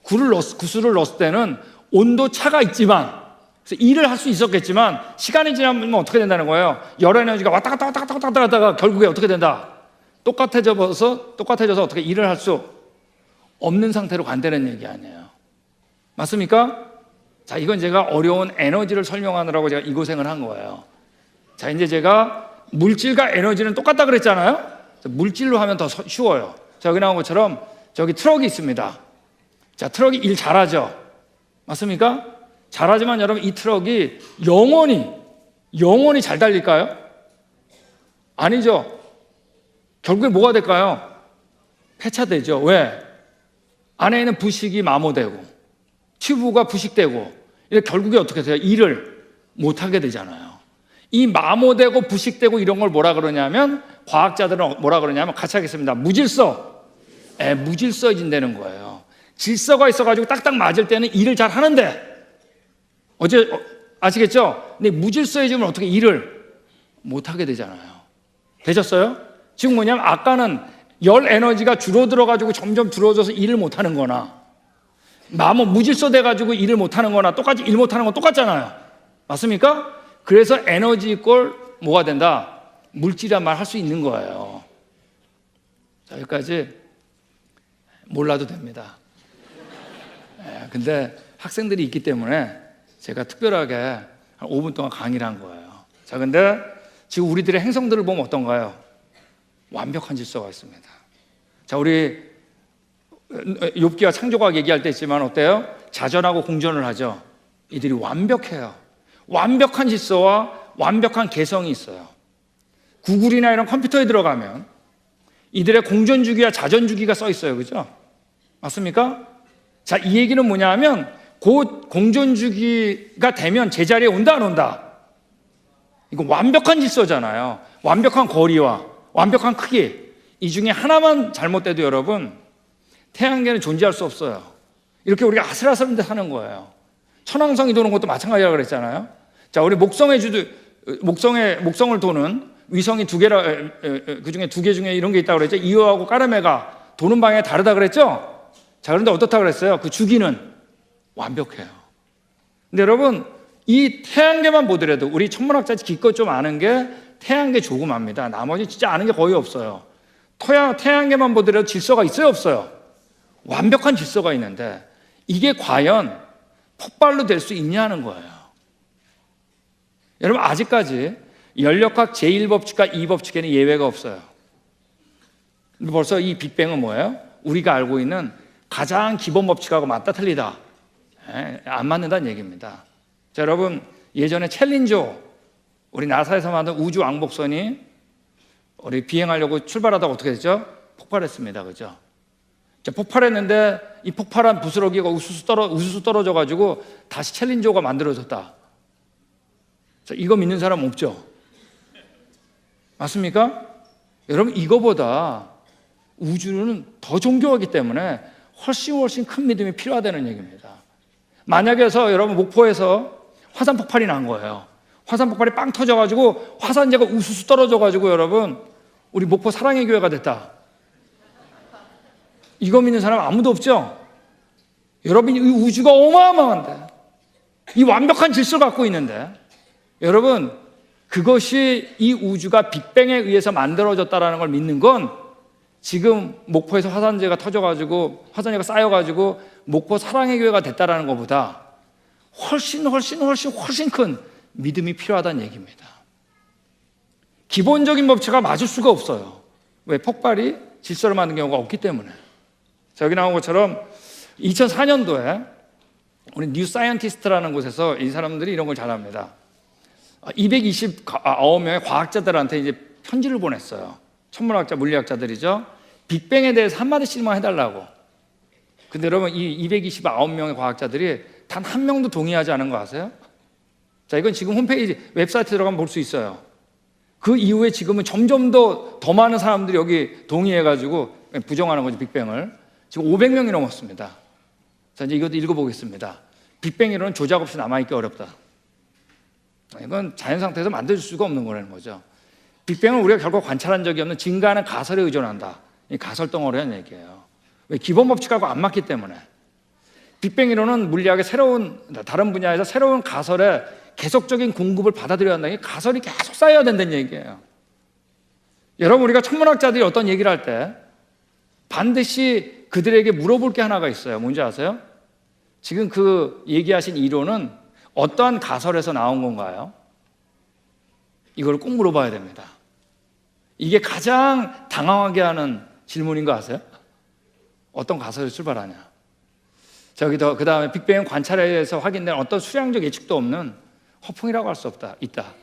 구슬을 넣었을 때는 온도 차가 있지만, 그래서 일을 할 수 있었겠지만 시간이 지나면 어떻게 된다는 거예요? 열 에너지가 왔다 갔다 하다가 결국에 어떻게 된다? 똑같아져서 어떻게 일을 할 수 없는 상태로 간다는 얘기 아니에요. 맞습니까? 자, 이건 제가 어려운 에너지를 설명하느라고 제가 이 고생을 한 거예요. 자, 이제 제가 물질과 에너지는 똑같다 그랬잖아요. 물질로 하면 더 쉬워요. 자, 여기 나온 것처럼 저기 트럭이 있습니다. 자, 트럭이 일 잘하죠. 맞습니까? 잘하지만 여러분, 이 트럭이 영원히 잘 달릴까요? 아니죠. 결국에 뭐가 될까요? 폐차되죠. 왜? 안에 있는 부식이 마모되고 튜브가 부식되고, 결국에 어떻게 돼요? 일을 못하게 되잖아요. 이 마모되고 부식되고 이런 걸 뭐라 그러냐면, 과학자들은 뭐라 그러냐면, 같이 하겠습니다. 무질서해진다는 거예요. 질서가 있어가지고 딱딱 맞을 때는 일을 잘 하는데, 아시겠죠? 근데 무질서해지면 어떻게 일을 못하게 되잖아요. 되셨어요? 지금 뭐냐면, 아까는 열 에너지가 줄어들어가지고 점점 줄어져서 일을 못하는 거나, 무질서돼가지고 일을 못하는 거나, 똑같이 일 못하는 건 똑같잖아요. 맞습니까? 그래서 에너지 이꼴 뭐가 된다? 물질이란 말 할 수 있는 거예요. 자, 여기까지 몰라도 됩니다. 근데 학생들이 있기 때문에 제가 특별하게 한 5분 동안 강의를 한 거예요. 자, 근데 지금 우리들의 행성들을 보면 어떤가요? 완벽한 질서가 있습니다. 자, 우리 욥기와 창조과학 얘기할 때 있지만 어때요? 자전하고 공전을 하죠. 이들이 완벽해요. 완벽한 질서와 완벽한 개성이 있어요. 구글이나 이런 컴퓨터에 들어가면 이들의 공전주기와 자전주기가 써 있어요. 그죠? 맞습니까? 자, 이 얘기는 뭐냐 하면, 곧 공전주기가 되면 제자리에 온다, 안 온다? 이거 완벽한 질서잖아요. 완벽한 거리와 완벽한 크기. 이 중에 하나만 잘못돼도 여러분, 태양계는 존재할 수 없어요. 이렇게 우리가 아슬아슬한 데 사는 거예요. 천왕성이 도는 것도 마찬가지라고 그랬잖아요. 자, 우리 목성을 도는 위성이 두 개라, 그 중에 두 개 중에 이런 게 있다고 그랬죠. 이오하고 까르메가 도는 방향이 다르다 그랬죠. 자, 그런데 어떻다 그랬어요? 그 주기는 완벽해요. 근데 여러분, 이 태양계만 보더라도 우리 천문학자 기껏 좀 아는 게 태양계 조금 압니다. 나머지 진짜 아는 게 거의 없어요. 태양계만 보더라도 질서가 있어요, 없어요? 완벽한 질서가 있는데, 이게 과연 폭발로 될 수 있냐는 거예요. 여러분, 아직까지 연력학 제1법칙과 2법칙에는 예외가 없어요. 벌써 이 빅뱅은 뭐예요? 우리가 알고 있는 가장 기본 법칙하고 맞다 틀리다, 안 맞는다는 얘기입니다. 자, 여러분, 예전에 챌린저, 우리 나사에서 만든 우주 왕복선이 우리 비행하려고 출발하다가 어떻게 됐죠? 폭발했습니다. 그죠? 자, 폭발했는데 이 폭발한 부스러기가 우수수 떨어져가지고 다시 챌린저가 만들어졌다. 자, 이거 믿는 사람 없죠? 맞습니까? 여러분, 이거보다 우주는 더 존경하기 때문에 훨씬 큰 믿음이 필요하다는 얘기입니다. 만약에서 여러분 목포에서 화산 폭발이 난 거예요. 화산 폭발이 빵 터져가지고 화산재가 우수수 떨어져가지고 여러분 우리 목포 사랑의 교회가 됐다. 이거 믿는 사람 아무도 없죠? 여러분 이 우주가 어마어마한데, 이 완벽한 질서를 갖고 있는데, 여러분 그것이 이 우주가 빅뱅에 의해서 만들어졌다는 걸 믿는 건 지금 목포에서 화산재가 터져가지고 화산재가 쌓여가지고 목포 사랑의 교회가 됐다는 것보다 훨씬 큰 믿음이 필요하다는 얘기입니다. 기본적인 법칙과 맞을 수가 없어요. 왜? 폭발이 질서를 만든 경우가 없기 때문에. 자, 여기 나온 것처럼 2004년도에 우리 뉴 사이언티스트라는 곳에서 이 사람들이 이런 걸 잘합니다. 229명의 과학자들한테 이제 편지를 보냈어요. 천문학자, 물리학자들이죠. 빅뱅에 대해서 한마디씩만 해달라고. 근데 여러분 이 229명의 과학자들이 단 한 명도 동의하지 않은 거 아세요? 자, 이건 지금 홈페이지 웹사이트 들어가면 볼 수 있어요. 그 이후에 지금은 점점 더 많은 사람들이 여기 동의해가지고 부정하는 거죠, 빅뱅을. 지금 500명이 넘었습니다. 자, 이제 이것도 읽어보겠습니다. 빅뱅 이론은 조작 없이 남아있기 어렵다. 이건 자연 상태에서 만들 수가 없는 거라는 거죠. 빅뱅은 우리가 결국 관찰한 적이 없는 증가하는 가설에 의존한다. 이 가설 덩어리라는 얘기예요. 왜? 기본 법칙하고 안 맞기 때문에. 빅뱅 이론은 물리학의 다른 분야에서 새로운 가설에 계속적인 공급을 받아들여야 한다. 이 가설이 계속 쌓여야 된다는 얘기예요. 여러분 우리가 천문학자들이 어떤 얘기를 할 때 반드시 그들에게 물어볼 게 하나가 있어요. 뭔지 아세요? 지금 그 얘기하신 이론은 어떠한 가설에서 나온 건가요? 이걸 꼭 물어봐야 됩니다. 이게 가장 당황하게 하는 질문인 거 아세요? 어떤 가설을 출발하냐? 저기도 그 다음에 빅뱅 관찰에서 확인된 어떤 수량적 예측도 없는 허풍이라고 할 수 있다.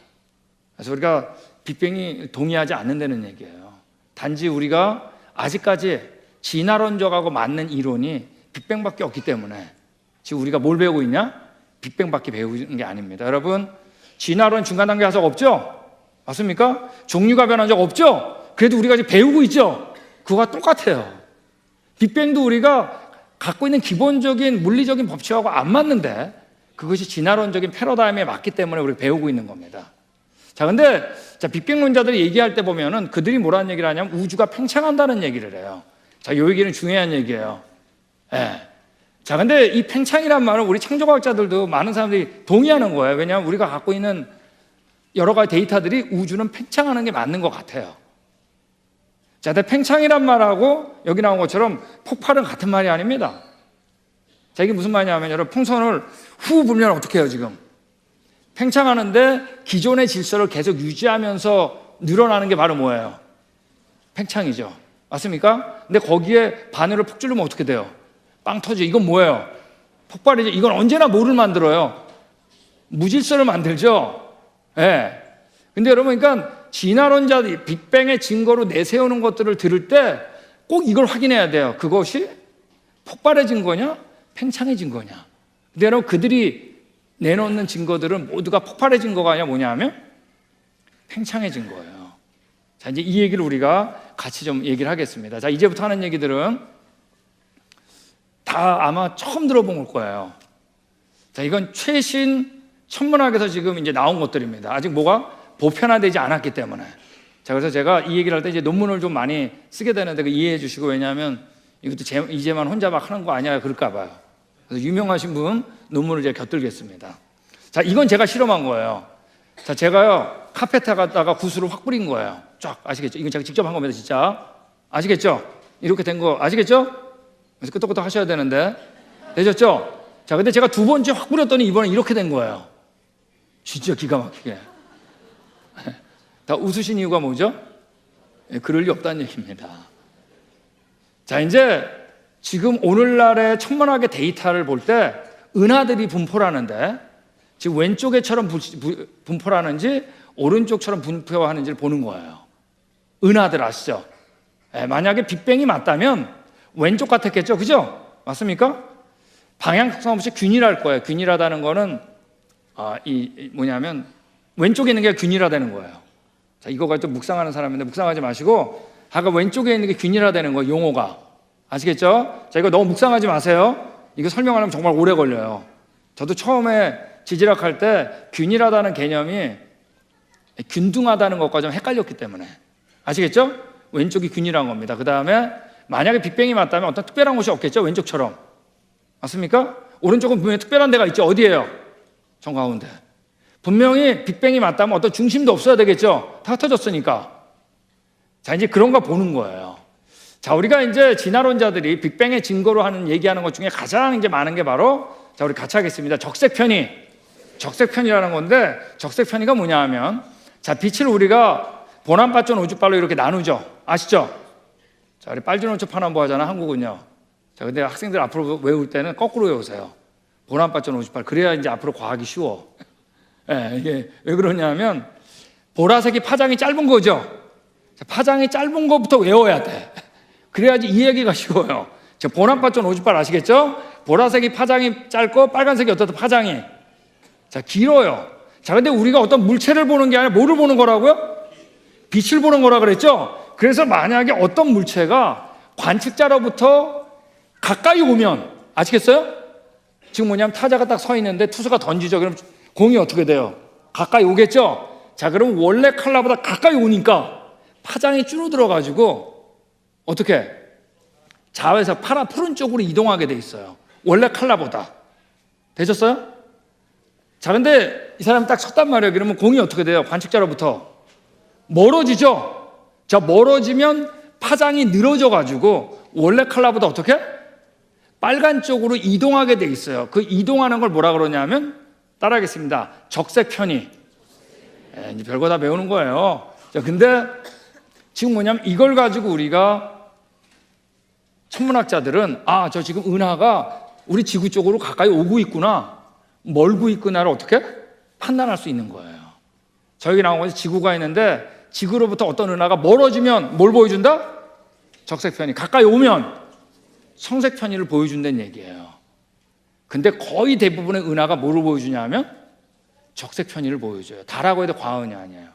그래서 우리가 빅뱅이 동의하지 않는다는 얘기예요. 단지 우리가 아직까지 진화론적하고 맞는 이론이 빅뱅밖에 없기 때문에 지금 우리가 뭘 배우고 있냐? 빅뱅밖에 배우는 게 아닙니다. 여러분 진화론 중간 단계 가서 없죠? 맞습니까? 종류가 변한 적 없죠? 그래도 우리가 지금 배우고 있죠? 그거와 똑같아요. 빅뱅도 우리가 갖고 있는 기본적인 물리적인 법칙하고 안 맞는데 그것이 진화론적인 패러다임에 맞기 때문에 우리가 배우고 있는 겁니다. 자, 근데 빅뱅론자들이 얘기할 때 보면은 그들이 뭐라는 얘기를 하냐면 우주가 팽창한다는 얘기를 해요. 자, 이 얘기는 중요한 얘기예요. 예. 자, 근데 이 팽창이란 말은 우리 창조과학자들도 많은 사람들이 동의하는 거예요. 왜냐하면 우리가 갖고 있는 여러 가지 데이터들이 우주는 팽창하는 게 맞는 것 같아요. 자, 근데 팽창이란 말하고 여기 나온 것처럼 폭발은 같은 말이 아닙니다. 자, 이게 무슨 말이냐면 여러분 풍선을 후 불면 어떻게 해요 지금? 팽창하는데 기존의 질서를 계속 유지하면서 늘어나는 게 바로 뭐예요? 팽창이죠. 맞습니까? 근데 거기에 바늘을 푹 찌르면 어떻게 돼요? 빵 터져. 이건 뭐예요? 폭발이죠. 이건 언제나 뭐를 만들어요? 무질서를 만들죠. 예. 근데 여러분, 그러니까 진화론자들이 빅뱅의 증거로 내세우는 것들을 들을 때 꼭 이걸 확인해야 돼요. 그것이 폭발의 증거냐? 팽창의 증거냐? 근데 여러분, 그들이 내놓는 증거들은 모두가 폭발의 증거가 아니라 뭐냐 하면 팽창의 증거예요. 자, 이제 이 얘기를 우리가 같이 좀 얘기를 하겠습니다. 자, 이제부터 하는 얘기들은 다 아마 처음 들어본 걸 거예요. 자, 이건 최신 천문학에서 지금 이제 나온 것들입니다. 아직 뭐가 보편화되지 않았기 때문에. 자, 그래서 제가 이 얘기를 할 때 이제 논문을 좀 많이 쓰게 되는데 이해해 주시고, 왜냐하면 이것도 이제만 혼자 막 하는 거 아니야 그럴까 봐요. 그래서 유명하신 분 논문을 제가 곁들겠습니다. 자, 이건 제가 실험한 거예요. 자, 제가요 카페트에다가 구슬을 확 뿌린 거예요. 쫙. 아시겠죠? 이건 제가 직접 한 겁니다, 진짜. 아시겠죠? 이렇게 된 거 아시겠죠? 그래서 끄떡끄떡 하셔야 되는데 되셨죠? 자, 근데 제가 두 번째 확 뿌렸더니 이번에 이렇게 된 거예요. 진짜 기가 막히게. 다 웃으신 이유가 뭐죠? 그럴 리 없다는 얘기입니다. 자, 이제 지금 오늘날의 천문학의 데이터를 볼 때 은하들이 분포라는데 지금 왼쪽에처럼 분포라는지 오른쪽처럼 분포하는지를 보는 거예요. 은하들 아시죠? 만약에 빅뱅이 맞다면 왼쪽 같았겠죠, 그죠? 맞습니까? 방향성 없이 균일할 거예요. 균일하다는 거는 뭐냐면 왼쪽에 있는 게 균일하다는 거예요. 자, 이거 가지고 묵상하는 사람인데 묵상하지 마시고 아까 왼쪽에 있는 게 균일화되는 거 용어가. 아시겠죠? 자, 이거 너무 묵상하지 마세요. 이거 설명하려면 정말 오래 걸려요. 저도 처음에 지질학할 때 균일하다는 개념이 균등하다는 것과 좀 헷갈렸기 때문에. 아시겠죠? 왼쪽이 균일한 겁니다. 그 다음에 만약에 빅뱅이 맞다면 어떤 특별한 곳이 없겠죠? 왼쪽처럼. 맞습니까? 오른쪽은 분명히 특별한 데가 있죠. 어디예요? 정가운데. 분명히 빅뱅이 맞다면 어떤 중심도 없어야 되겠죠? 다 흩어졌으니까. 자, 이제 그런 거 보는 거예요. 자, 우리가 이제 진화론자들이 빅뱅의 증거로 하는 얘기하는 것 중에 가장 이제 많은 게 바로, 자, 우리 같이 하겠습니다. 적색편이. 적색편이라는 건데, 적색편이가 뭐냐 하면, 자, 빛을 우리가 보남바존 우주빨로 이렇게 나누죠. 아시죠? 자, 우리 빨주노초 파남보 하잖아, 한국은요. 자, 근데 학생들 앞으로 외울 때는 거꾸로 외우세요. 보남바존 우주빨. 그래야 이제 앞으로 과학이 쉬워. 예, 이게 왜 그러냐면, 보라색이 파장이 짧은 거죠. 자, 파장이 짧은 것부터 외워야 돼. 그래야지 이해하기가 쉬워요. 자, 보남바존 우주빨 아시겠죠? 보라색이 파장이 짧고 빨간색이 어떻든 파장이 자, 길어요. 자, 근데 우리가 어떤 물체를 보는 게 아니라 뭐를 보는 거라고요? 빛을 보는 거라 그랬죠? 그래서 만약에 어떤 물체가 관측자로부터 가까이 오면, 아시겠어요? 지금 뭐냐면 타자가 딱 서 있는데 투수가 던지죠. 그럼 공이 어떻게 돼요? 가까이 오겠죠? 자, 그럼 원래 칼라보다 가까이 오니까 파장이 줄어들어가지고 어떻게? 좌에서 푸른 쪽으로 이동하게 돼 있어요. 원래 칼라보다. 되셨어요? 자, 근데 이 사람이 딱 섰단 말이에요. 그러면 공이 어떻게 돼요? 관측자로부터 멀어지죠? 자, 멀어지면 파장이 늘어져가지고 원래 칼라보다 어떻게? 빨간 쪽으로 이동하게 돼 있어요. 그 이동하는 걸 뭐라 그러냐면, 따라하겠습니다. 적색 편의. 이제 별거 다 배우는 거예요. 자, 근데 지금 뭐냐면 이걸 가지고 우리가 천문학자들은 저 지금 은하가 우리 지구 쪽으로 가까이 오고 있구나, 멀고 있구나를 어떻게 판단할 수 있는 거예요. 저기 나온 것이 지구가 있는데 지구로부터 어떤 은하가 멀어지면 뭘 보여준다? 적색편이. 가까이 오면 성색편의를 보여준다는 얘기예요. 근데 거의 대부분의 은하가 뭐를 보여주냐 하면 적색편의를 보여줘요. 다라고 해도 과언이 아니에요.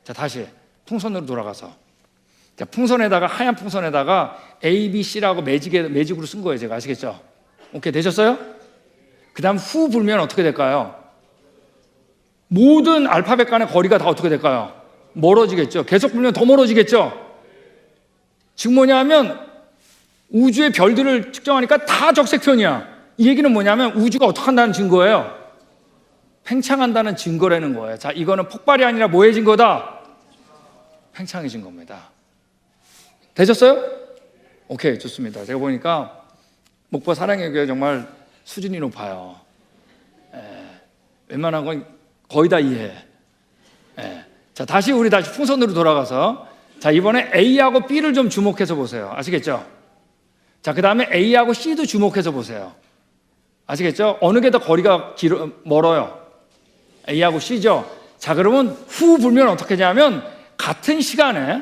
자, 다시 풍선으로 돌아가서, 자, 풍선에다가, 하얀 풍선에다가 A, B, C라고 매직으로 쓴 거예요. 제가. 아시겠죠? 오케이, 되셨어요? 그 다음 후 불면 어떻게 될까요? 모든 알파벳 간의 거리가 다 어떻게 될까요? 멀어지겠죠. 계속 불면 더 멀어지겠죠. 지금 뭐냐 하면 우주의 별들을 측정하니까 다 적색편이야. 이 얘기는 뭐냐면 우주가 어떻게 한다는 증거예요? 팽창한다는 증거라는 거예요. 자, 이거는 폭발이 아니라 뭐해진 거다? 팽창해진 겁니다. 되셨어요? 오케이, 좋습니다. 제가 보니까 목포 사랑의 교회 정말 수준이 높아요. 웬만한 건 거의 다 이해해. 자, 다시 풍선으로 돌아가서, 자, 이번에 A하고 B를 좀 주목해서 보세요. 아시겠죠? 자, 그 다음에 A하고 C도 주목해서 보세요. 아시겠죠? 어느 게 더 거리가 멀어요? A하고 C죠? 자, 그러면 후 불면 어떻게 하냐면 같은 시간에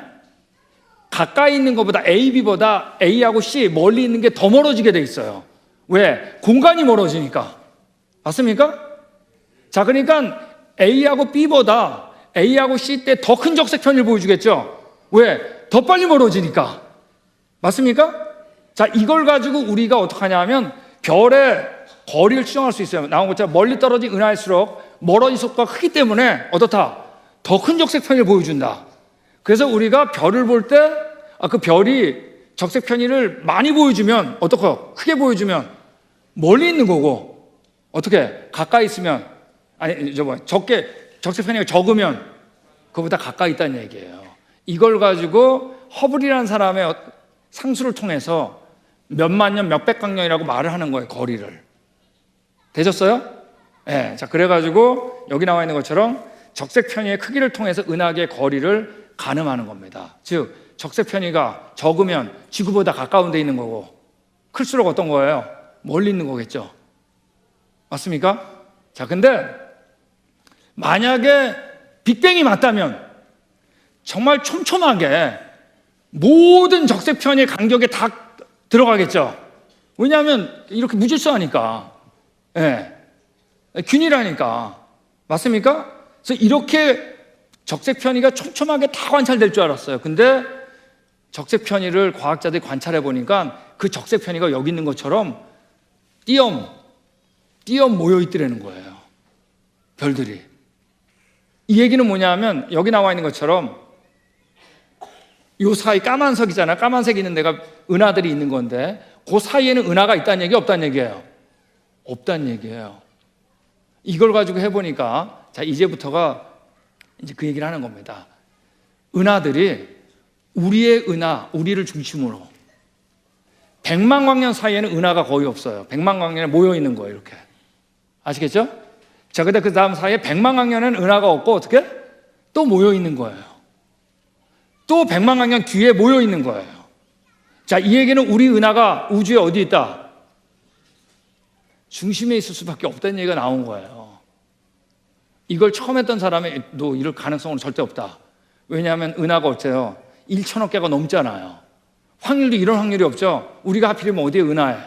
가까이 있는 것보다 A, B보다 A하고 C 멀리 있는 게 더 멀어지게 돼 있어요. 왜? 공간이 멀어지니까. 맞습니까? 자, 그러니까 A하고 B보다 A하고 C 때 더 큰 적색편을 보여주겠죠? 왜? 더 빨리 멀어지니까. 맞습니까? 자, 이걸 가지고 우리가 어떻게 하냐면 별의 거리를 추정할 수 있어요. 나온 것처럼 멀리 떨어진 은하일수록 멀어진 속도가 크기 때문에 어떻다? 더 큰 적색편을 보여준다. 그래서 우리가 별을 볼 때 그 별이 적색편의를 많이 보여주면 어떻고? 크게 보여주면 멀리 있는 거고, 어떻게? 가까이 있으면, 적게, 적색편의가 적으면 그거보다 가까이 있다는 얘기예요. 이걸 가지고 허블이라는 사람의 상수를 통해서 몇만 년, 몇백억 년이라고 말을 하는 거예요, 거리를. 되셨어요? 네. 자, 그래가지고 여기 나와 있는 것처럼 적색 편의의 크기를 통해서 은하계의 거리를 가늠하는 겁니다. 즉, 적색 편의가 적으면 지구보다 가까운 데 있는 거고, 클수록 어떤 거예요? 멀리 있는 거겠죠. 맞습니까? 자, 근데 만약에 빅뱅이 맞다면 정말 촘촘하게 모든 적색 편의 간격에 다 들어가겠죠. 왜냐하면 이렇게 무질서하니까, 균일하니까. 맞습니까? 그래서 이렇게 적색 편의가 촘촘하게 다 관찰될 줄 알았어요. 근데 적색 편의를 과학자들이 관찰해 보니까 그 적색 편의가 여기 있는 것처럼 띄엄 모여 있더라는 거예요. 별들이. 이 얘기는 뭐냐면 여기 나와 있는 것처럼 요 사이 까만색이잖아. 까만색이 있는 데가 은하들이 있는 건데 그 사이에는 은하가 있다는 얘기 없다는 얘기예요? 없다는 얘기예요. 이걸 가지고 해보니까 자 이제부터가 이제 그 얘기를 하는 겁니다. 은하들이 우리의 은하, 우리를 중심으로 100만 광년 사이에는 은하가 거의 없어요. 100만 광년에 모여 있는 거예요. 이렇게 아시겠죠? 자, 근데 그 다음 사이에 100만 광년에는 은하가 없고 어떻게? 또 모여 있는 거예요. 또 100만 광년 뒤에 모여 있는 거예요. 자, 이 얘기는 우리 은하가 우주에 어디 있다? 중심에 있을 수밖에 없다는 얘기가 나온 거예요. 이걸 처음 했던 사람도 이럴 가능성은 절대 없다. 왜냐하면 은하가 어때요? 1천억 개가 넘잖아요. 확률도 이런 확률이 없죠. 우리가 하필이면 어디에 은하에?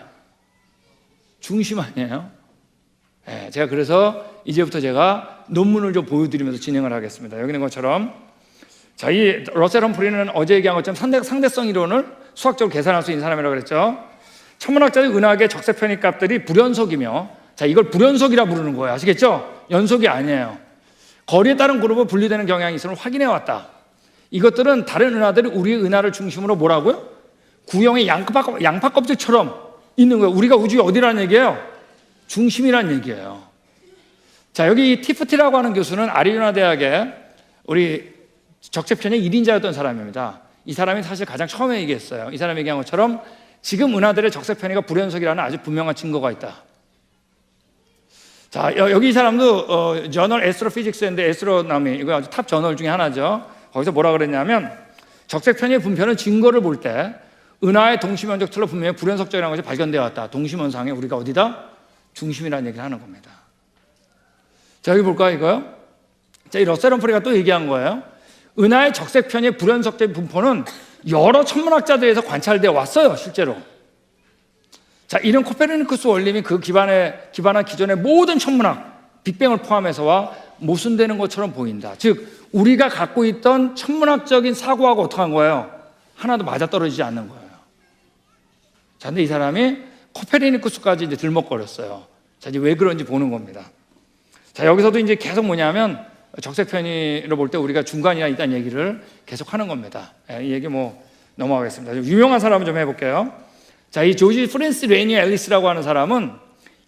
중심 아니에요? 네, 제가 그래서 이제부터 제가 논문을 좀 보여드리면서 진행을 하겠습니다. 여기 있는 것처럼 자, 이 러셀 험프리는 어제 얘기한 것처럼 상대성 이론을 수학적으로 계산할 수 있는 사람이라고 그랬죠. 천문학자의 은하계 적색 편의 값들이 불연속이며 자, 이걸 불연속이라 부르는 거예요. 아시겠죠? 연속이 아니에요. 거리에 따른 그룹으로 분리되는 경향이 있음을 확인해 왔다. 이것들은 다른 은하들이 우리의 은하를 중심으로 뭐라고요? 구형의 양파 껍질처럼 있는 거예요. 우리가 우주의 어디라는 얘기예요? 중심이라는 얘기예요. 자, 여기 티프티라고 하는 교수는 아리조나 대학의 우리 적색 편의 1인자였던 사람입니다. 이 사람이 사실 가장 처음에 얘기했어요. 이 사람이 얘기한 것처럼 지금 은하들의 적색 편의가 불연속이라는 아주 분명한 증거가 있다. 자, 여기 이 사람도 저널 에스트로피직스 앤드 에스트로노미 이거 아주 탑 저널 중에 하나죠. 거기서 뭐라 그랬냐면 적색 편의 분표는 증거를 볼 때 은하의 동시면적 틀로 분명히 불연속적이라는 것이 발견되어 왔다. 동시면상에 우리가 어디다? 중심이라는 얘기를 하는 겁니다. 자, 여기 볼까요, 이거요? 자, 이 러셀 험프리가 또 얘기한 거예요. 은하의 적색 편의 불연속적인 분포는 여러 천문학자들에서 관찰되어 왔어요, 실제로. 자, 이런 코페르니쿠스 원림이 그 기반한 기존의 모든 천문학, 빅뱅을 포함해서와 모순되는 것처럼 보인다. 즉, 우리가 갖고 있던 천문학적인 사고하고 어떻게 한 거예요? 하나도 맞아떨어지지 않는 거예요. 자, 근데 이 사람이 코페르니쿠스까지 이제 들먹거렸어요. 자, 이제 왜 그런지 보는 겁니다. 자, 여기서도 이제 계속 뭐냐면 적색 편의로 볼 때 우리가 중간이나 있다는 얘기를 계속 하는 겁니다. 이 얘기 넘어가겠습니다. 유명한 사람을 좀 해볼게요. 자, 이 조지 프랜시스 레니 앨리스라고 하는 사람은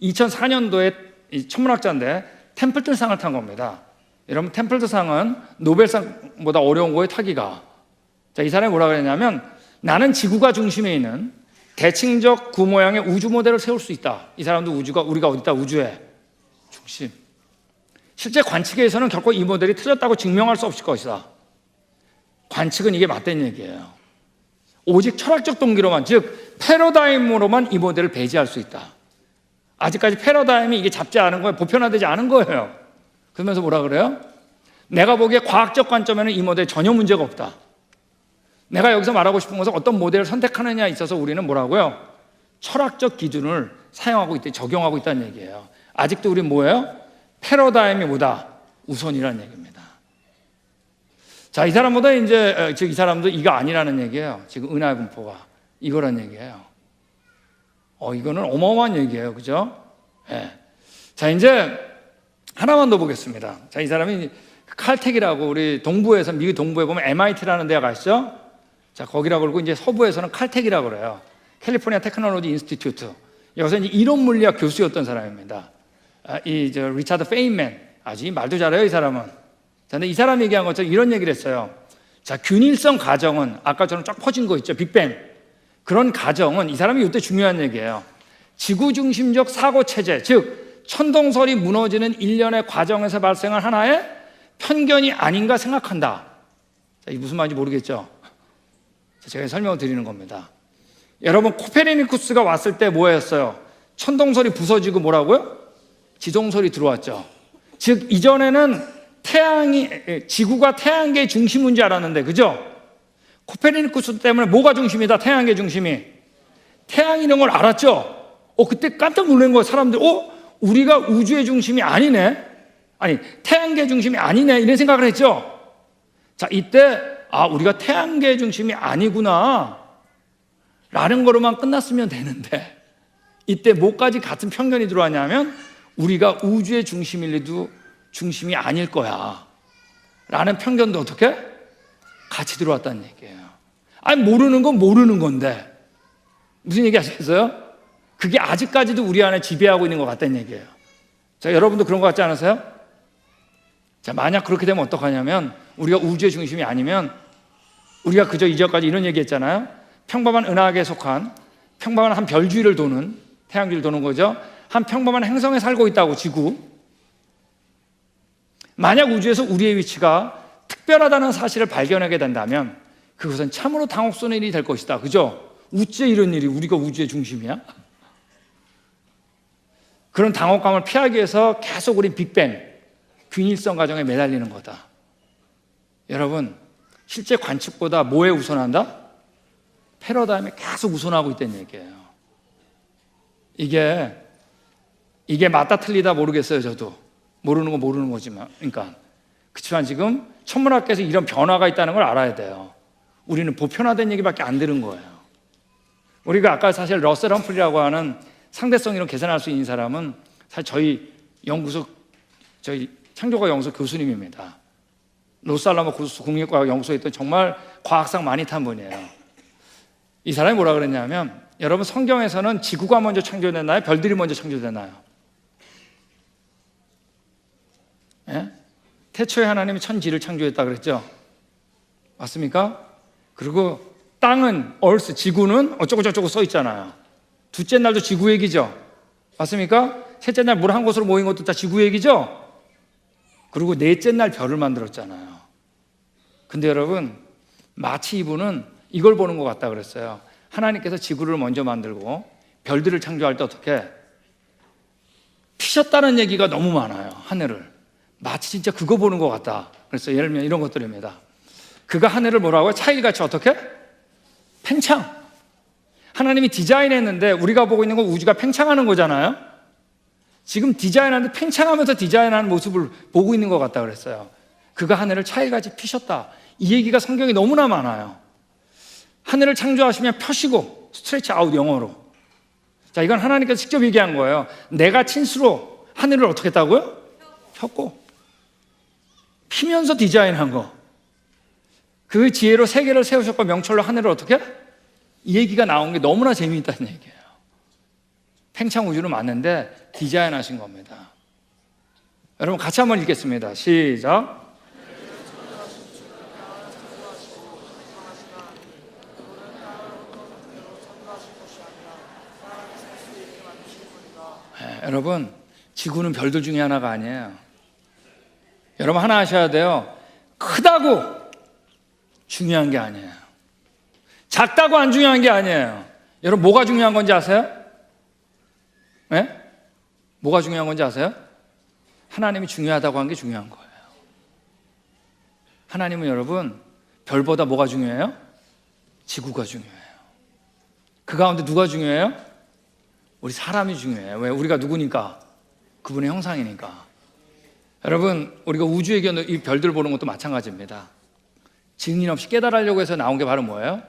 2004년도에 천문학자인데 템플턴상을 탄 겁니다. 여러분, 템플턴상은 노벨상보다 어려운 거에 타기가. 자, 이 사람이 뭐라 그랬냐면 나는 지구가 중심에 있는 대칭적 구 모양의 우주 모델을 세울 수 있다. 이 사람도 우리가 어디 있다? 우주의 중심. 실제 관측에서는 결코 이 모델이 틀렸다고 증명할 수 없을 것이다. 관측은 이게 맞다는 얘기예요. 오직 철학적 동기로만, 즉 패러다임으로만 이 모델을 배제할 수 있다. 아직까지 패러다임이 이게 잡지 않은 거예요. 보편화되지 않은 거예요. 그러면서 뭐라 그래요? 내가 보기에 과학적 관점에는 이 모델에 전혀 문제가 없다. 내가 여기서 말하고 싶은 것은 어떤 모델을 선택하느냐에 있어서 우리는 뭐라고요? 철학적 기준을 사용하고 있다, 적용하고 있다는 얘기예요. 아직도 우리는 뭐예요? 패러다임이 뭐다? 우선이라는 얘기입니다. 자, 이 사람보다 이제, 즉, 이 사람도 이거 아니라는 얘기예요. 지금 은하의 분포가. 이거란 얘기예요. 이거는 어마어마한 얘기예요. 그죠? 예. 자, 이제 하나만 더 보겠습니다. 자, 이 사람이 칼텍이라고 우리 동부에서, 미국 동부에 보면 MIT라는 데가 있죠? 자, 거기라고 그러고 이제 서부에서는 칼텍이라고 그래요. 캘리포니아 테크놀로지 인스티튜트. 여기서 이제 이론 물리학 교수였던 사람입니다. 리차드 페인맨. 아주 말도 잘해요, 이 사람은. 자, 근데 이 사람이 얘기한 것처럼 이런 얘기를 했어요. 자, 균일성 가정은 아까처럼 쫙 퍼진 거 있죠, 빅뱅. 그런 가정은 이 사람이 이때 중요한 얘기예요. 지구 중심적 사고 체제, 즉 천동설이 무너지는 일련의 과정에서 발생한 하나의 편견이 아닌가 생각한다. 자, 이게 무슨 말인지 모르겠죠? 자, 제가 설명을 드리는 겁니다. 여러분, 코페르니쿠스가 왔을 때 뭐였어요? 천동설이 부서지고 뭐라고요? 지동설이 들어왔죠. 즉 이전에는 지구가 태양계의 중심인 줄 알았는데, 그죠? 코페르니쿠스 때문에 뭐가 중심이다? 태양계 중심이. 태양이 있는 걸 알았죠? 그때 깜짝 놀란 거예요. 사람들, 우리가 우주의 중심이 아니네? 아니, 태양계 중심이 아니네? 이런 생각을 했죠? 자, 이때 아, 우리가 태양계 중심이 아니구나 라는 거로만 끝났으면 되는데, 이때 뭐까지 같은 편견이 들어왔냐면 우리가 우주의 중심일래도 중심이 아닐 거야 라는 편견도 어떻게? 같이 들어왔다는 얘기예요. 아니, 모르는 건 모르는 건데 무슨 얘기 하시겠어요? 그게 아직까지도 우리 안에 지배하고 있는 것 같다는 얘기예요. 자, 여러분도 그런 것 같지 않으세요? 자, 만약 그렇게 되면 어떡하냐면, 우리가 우주의 중심이 아니면, 우리가 그저 이전까지 이런 얘기 했잖아요. 평범한 은하계에 속한 평범한 한 별주위를 도는, 태양주를 도는 거죠. 한 평범한 행성에 살고 있다고, 지구. 만약 우주에서 우리의 위치가 특별하다는 사실을 발견하게 된다면 그것은 참으로 당혹스러운 일이 될 것이다. 그죠? 어째 이런 일이, 우리가 우주의 중심이야? 그런 당혹감을 피하기 위해서 계속 우리 빅뱅, 균일성 과정에 매달리는 거다. 여러분, 실제 관측보다 뭐에 우선한다? 패러다임에 계속 우선하고 있다는 얘기예요. 이게 맞다 틀리다 모르겠어요. 저도 모르는 건 모르는 거지만, 그러니까 그렇지만 지금 천문학계에서 이런 변화가 있다는 걸 알아야 돼요. 우리는 보편화된 얘기밖에 안 들은 거예요. 우리가 아까 사실 러셀 험프리라고 하는 상대성 이론 계산할 수 있는 사람은 사실 저희 연구소, 저희 창조과학 연구소 교수님입니다. 로스알라모 국립과학 연구소에 있던 정말 과학상 많이 탄 분이에요. 이 사람이 뭐라 그랬냐면, 여러분, 성경에서는 지구가 먼저 창조됐나요? 별들이 먼저 창조됐나요? 예? 태초에 하나님이 천지를 창조했다 그랬죠? 맞습니까? 그리고 땅은 얼스, 지구는 어쩌고저쩌고 써 있잖아요. 둘째 날도 지구 얘기죠? 맞습니까? 셋째 날 물 한 곳으로 모인 것도 다 지구 얘기죠? 그리고 넷째 날 별을 만들었잖아요. 근데 여러분, 마치 이분은 이걸 보는 것 같다 그랬어요. 하나님께서 지구를 먼저 만들고 별들을 창조할 때 어떻게 피셨다는 얘기가 너무 많아요. 하늘을 마치 진짜 그거 보는 것 같다. 그래서 예를 들면 이런 것들입니다. 그가 하늘을 뭐라고요? 차일같이 어떻게? 팽창. 하나님이 디자인했는데 우리가 보고 있는 건 우주가 팽창하는 거잖아요. 지금 디자인하는데 팽창하면서 디자인하는 모습을 보고 있는 것 같다 그랬어요. 그가 하늘을 차일같이 피셨다. 이 얘기가 성경에 너무나 많아요. 하늘을 창조하시면 펴시고, 스트레치 아웃, 영어로. 자, 이건 하나님께서 직접 얘기한 거예요. 내가 친수로 하늘을 어떻게 했다고요? 폈고, 피면서 디자인한 거. 그 지혜로 세계를 세우셨고 명철로 하늘을 어떻게? 이 얘기가 나온 게 너무나 재미있다는 얘기예요. 팽창 우주는 맞는데 디자인하신 겁니다. 여러분, 같이 한번 읽겠습니다. 시작. 네, 여러분, 지구는 별들 중에 하나가 아니에요. 여러분, 하나 아셔야 돼요. 크다고 중요한 게 아니에요. 작다고 안 중요한 게 아니에요. 여러분, 뭐가 중요한 건지 아세요? 네? 뭐가 중요한 건지 아세요? 하나님이 중요하다고 한 게 중요한 거예요. 하나님은 여러분, 별보다 뭐가 중요해요? 지구가 중요해요. 그 가운데 누가 중요해요? 우리 사람이 중요해요. 왜? 우리가 누구니까? 그분의 형상이니까. 여러분, 우리가 우주의 이 별들 보는 것도 마찬가지입니다. 증인 없이 깨달으려고 해서 나온 게 바로 뭐예요?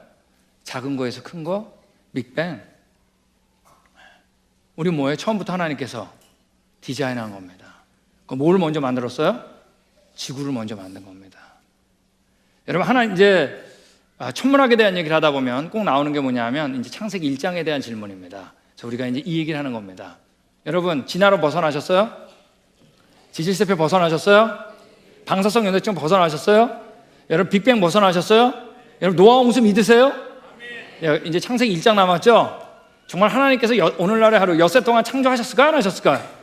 작은 거에서 큰 거, 빅뱅. 우리 뭐예요? 처음부터 하나님께서 디자인한 겁니다. 뭘 먼저 만들었어요? 지구를 먼저 만든 겁니다. 여러분, 하나 이제 천문학에 대한 얘기를 하다 보면 꼭 나오는 게 뭐냐면 이제 창세기 1장에 대한 질문입니다. 그래서 우리가 이제 이 얘기를 하는 겁니다. 여러분, 진화로 벗어나셨어요? 지질세포 벗어나셨어요? 방사성 연소증 벗어나셨어요? 여러분, 빅뱅 벗어나셨어요? 여러분, 노아 홍수 믿으세요? 이제 창세기 1장 남았죠? 정말 하나님께서 오늘날의 하루 엿새 동안 창조하셨을까 안 하셨을까요?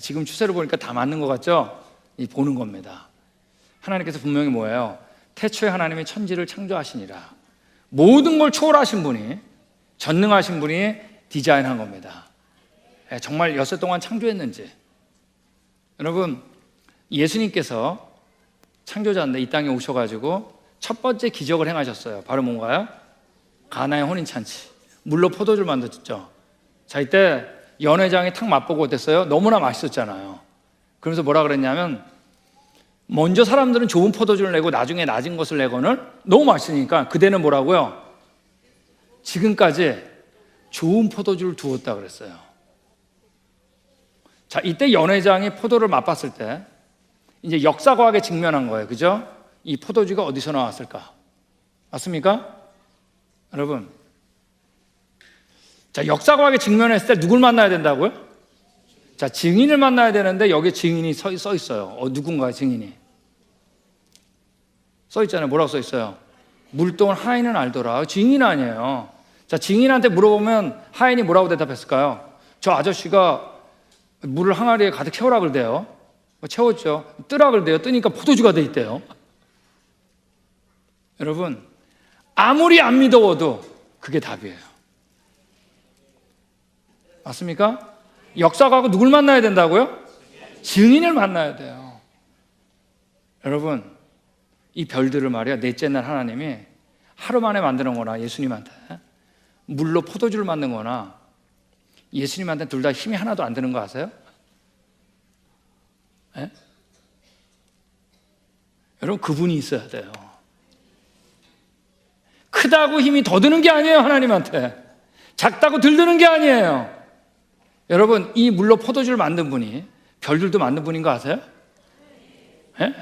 지금 추세를 보니까 다 맞는 것 같죠? 이 보는 겁니다. 하나님께서 분명히 뭐예요? 태초에 하나님이 천지를 창조하시니라. 모든 걸 초월하신 분이, 전능하신 분이 디자인한 겁니다. 정말 엿새 동안 창조했는지. 여러분, 예수님께서 창조자인데 이 땅에 오셔가지고 첫 번째 기적을 행하셨어요. 바로 뭔가요? 가나의 혼인잔치. 물로 포도주를 만들었죠. 자, 이때 연회장이 탁 맛보고 어땠어요? 너무나 맛있었잖아요. 그러면서 뭐라 그랬냐면, 먼저 사람들은 좋은 포도주를 내고 나중에 낮은 것을 내고는 너무 맛있으니까 그대는 뭐라고요? 지금까지 좋은 포도주를 두었다 그랬어요. 자, 이때 연회장이 포도를 맛봤을 때 이제 역사과학에 직면한 거예요. 그죠? 이 포도주가 어디서 나왔을까? 맞습니까? 여러분, 자, 역사과학에 직면했을 때 누굴 만나야 된다고요? 자, 증인을 만나야 되는데 여기에 증인이 써 있어요. 누군가의 증인이 써 있잖아요. 뭐라고 써 있어요? 물동을 하인은 알더라. 증인 아니에요. 자, 증인한테 물어보면 하인이 뭐라고 대답했을까요? 저 아저씨가 물을 항아리에 가득 채우라 그러대요. 채웠죠. 뜨라 그러대요. 뜨니까 포도주가 돼 있대요. 여러분, 아무리 안 믿어워도 그게 답이에요. 맞습니까? 역사가고 누굴 만나야 된다고요? 증인을 만나야 돼요. 여러분, 이 별들을 말이야, 넷째 날 하나님이 하루 만에 만드는 거나 예수님한테 물로 포도주를 만든 거나 예수님한테 둘 다 힘이 하나도 안 드는 거 아세요? 예? 여러분, 그분이 있어야 돼요. 크다고 힘이 더 드는 게 아니에요. 하나님한테 작다고 들드는 게 아니에요. 여러분, 이 물로 포도주를 만든 분이 별들도 만든 분인 거 아세요? 예?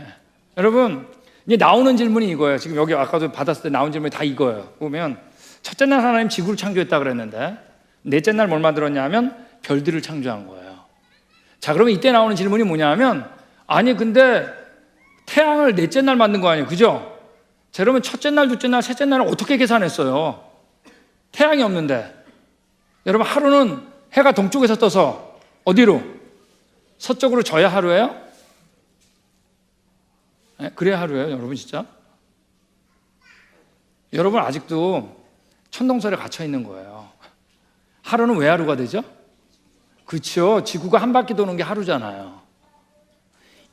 여러분, 이제 나오는 질문이 이거예요. 지금 여기 아까도 받았을 때 나온 질문이 다 이거예요. 보면 첫째 날 하나님 지구를 창조했다 그랬는데 넷째 날 뭘 만들었냐면 별들을 창조한 거예요. 자, 그러면 이때 나오는 질문이 뭐냐면, 아니 근데 태양을 넷째 날 만든 거 아니에요, 그죠? 자, 그러면 첫째 날, 둘째 날, 셋째 날은 어떻게 계산했어요? 태양이 없는데. 여러분, 하루는 해가 동쪽에서 떠서 어디로? 서쪽으로 져야 하루예요? 네, 그래야 하루예요, 여러분. 진짜 여러분 아직도 천동설에 갇혀 있는 거예요. 하루는 왜 하루가 되죠? 그렇죠. 지구가 한 바퀴 도는 게 하루잖아요.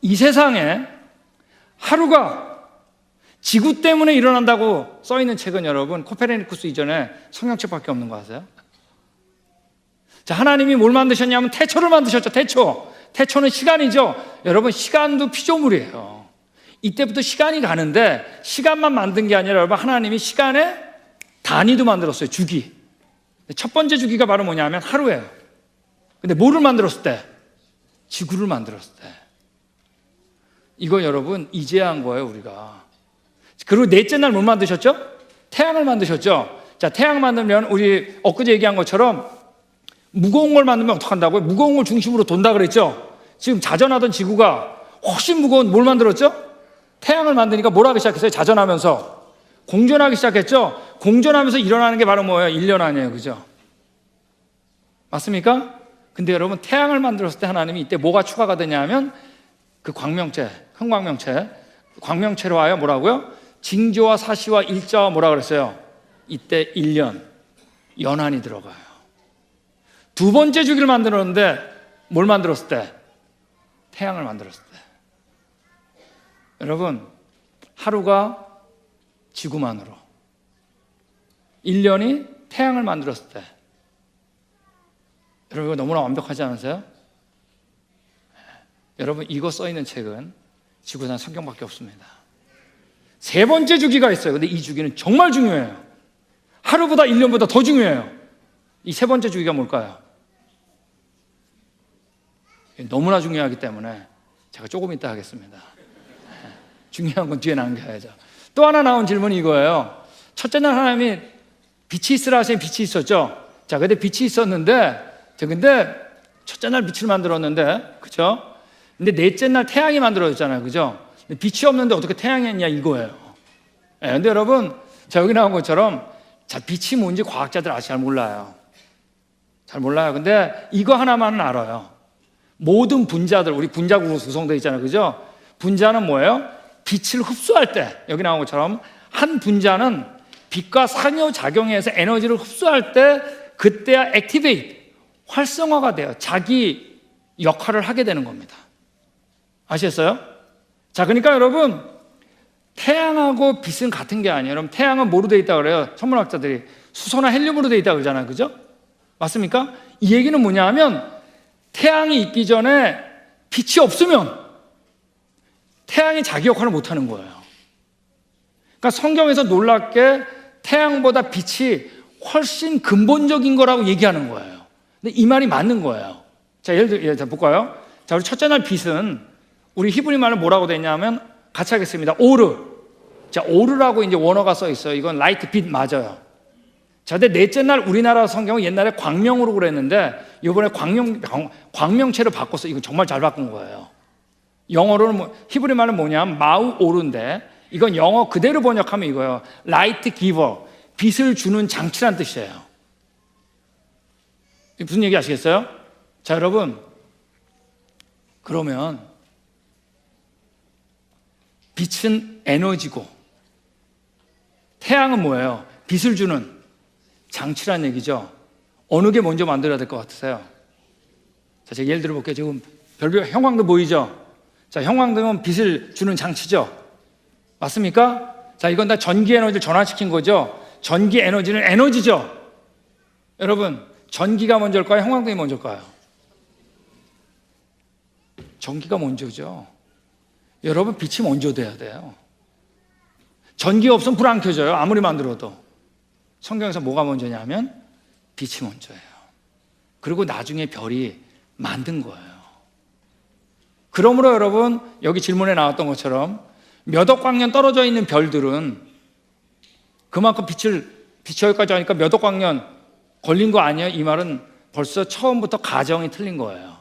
이 세상에 하루가 지구 때문에 일어난다고 써있는 책은 여러분 코페르니쿠스 이전에 성경책밖에 없는 거 아세요? 자, 하나님이 뭘 만드셨냐면 태초를 만드셨죠. 태초는 시간이죠. 여러분, 시간도 피조물이에요. 이때부터 시간이 가는데 시간만 만든 게 아니라 여러분, 하나님이 시간의 단위도 만들었어요. 주기. 첫 번째 주기가 바로 뭐냐면 하루예요. 근데 뭐를 만들었을 때? 지구를 만들었을 때. 이거 여러분 이제야 한 거예요, 우리가. 그리고 넷째 날 뭘 만드셨죠? 태양을 만드셨죠. 자, 태양 만들면 우리 엊그제 얘기한 것처럼 무거운 걸 만들면 어떡한다고요? 무거운 걸 중심으로 돈다 그랬죠. 지금 자전하던 지구가 훨씬 무거운 뭘 만들었죠? 태양을 만드니까 뭘 하기 시작했어요? 자전하면서 공전하기 시작했죠. 공전하면서 일어나는 게 바로 뭐예요? 1년 아니에요, 그죠? 맞습니까? 근데 여러분, 태양을 만들었을 때 하나님이 이때 뭐가 추가가 되냐면 그 광명체, 흥광명체, 광명체로 하여 뭐라고요? 징조와 사시와 일자와 뭐라 그랬어요? 이때 1년, 연한이 들어가요. 두 번째 주기를 만들었는데 뭘 만들었을 때? 태양을 만들었을 때. 여러분, 하루가 지구만으로, 1년이 태양을 만들었을 때. 여러분, 이거 너무나 완벽하지 않으세요? 여러분, 이거 써있는 책은 지구상 성경밖에 없습니다. 세 번째 주기가 있어요. 근데 이 주기는 정말 중요해요. 하루보다 1년보다 더 중요해요. 이 세 번째 주기가 뭘까요? 너무나 중요하기 때문에 제가 조금 이따 하겠습니다. 중요한 건 뒤에 남겨야죠. 또 하나 나온 질문이 이거예요. 첫째 날 하나님이 빛이 있으라 하시니 빛이 있었죠. 자, 근데 빛이 있었는데, 근데 첫째 날 빛을 만들었는데, 그죠? 근데 넷째 날 태양이 만들어졌잖아요, 그죠? 근데 빛이 없는데 어떻게 태양이 했냐 이거예요. 네, 근데 여러분, 자, 여기 나온 것처럼, 자, 빛이 뭔지 과학자들 아직 잘 몰라요. 잘 몰라요. 근데 이거 하나만은 알아요. 모든 분자들, 우리 분자구로 구성되어 있잖아요, 그죠? 분자는 뭐예요? 빛을 흡수할 때, 여기 나온 것처럼 한 분자는 빛과 상호작용해서 에너지를 흡수할 때 그때야 액티베이트, 활성화가 돼요. 자기 역할을 하게 되는 겁니다. 아시겠어요? 자, 그러니까 여러분, 태양하고 빛은 같은 게 아니에요. 여러분, 태양은 뭐로 되어 있다고 그래요? 천문학자들이 수소나 헬륨으로 되어 있다고 그러잖아요, 그죠? 맞습니까? 이 얘기는 뭐냐 하면 태양이 있기 전에 빛이 없으면 태양이 자기 역할을 못하는 거예요. 그러니까 성경에서 놀랍게 태양보다 빛이 훨씬 근본적인 거라고 얘기하는 거예요. 근데 이 말이 맞는 거예요. 자, 예를 들어 볼까요? 자, 우리 첫째 날 빛은 우리 히브리 말로 뭐라고 되냐면 같이 하겠습니다. 오르. 자, 오르라고 이제 원어가 써 있어요. 이건 라이트 빛 맞아요. 자, 근데 넷째 날 우리나라 성경은 옛날에 광명으로 그랬는데 이번에 광명체로 바꿨어. 이거 정말 잘 바꾼 거예요. 영어로는 히브리 말은 뭐냐면 마우 오르인데 이건 영어 그대로 번역하면 이거예요. 라이트 기버, 빛을 주는 장치란 뜻이에요. 무슨 얘기 아시겠어요? 자, 여러분, 그러면 빛은 에너지고 태양은 뭐예요? 빛을 주는 장치란 얘기죠. 어느 게 먼저 만들어야 될 것 같으세요? 자, 제가 예를 들어 볼게요. 지금 별별 형광등 보이죠? 자, 형광등은 빛을 주는 장치죠. 맞습니까? 자, 이건 다 전기 에너지를 전환시킨 거죠. 전기 에너지는 에너지죠. 여러분, 전기가 먼저일까요? 형광등이 먼저일까요? 전기가 먼저죠. 여러분, 빛이 먼저 돼야 돼요. 전기가 없으면 불 안 켜져요. 아무리 만들어도. 성경에서 뭐가 먼저냐면 빛이 먼저예요. 그리고 나중에 별이 만든 거예요. 그러므로 여러분, 여기 질문에 나왔던 것처럼 몇 억 광년 떨어져 있는 별들은 그만큼 빛을 여기까지 하니까 몇 억 광년 걸린 거 아니에요? 이 말은 벌써 처음부터 가정이 틀린 거예요.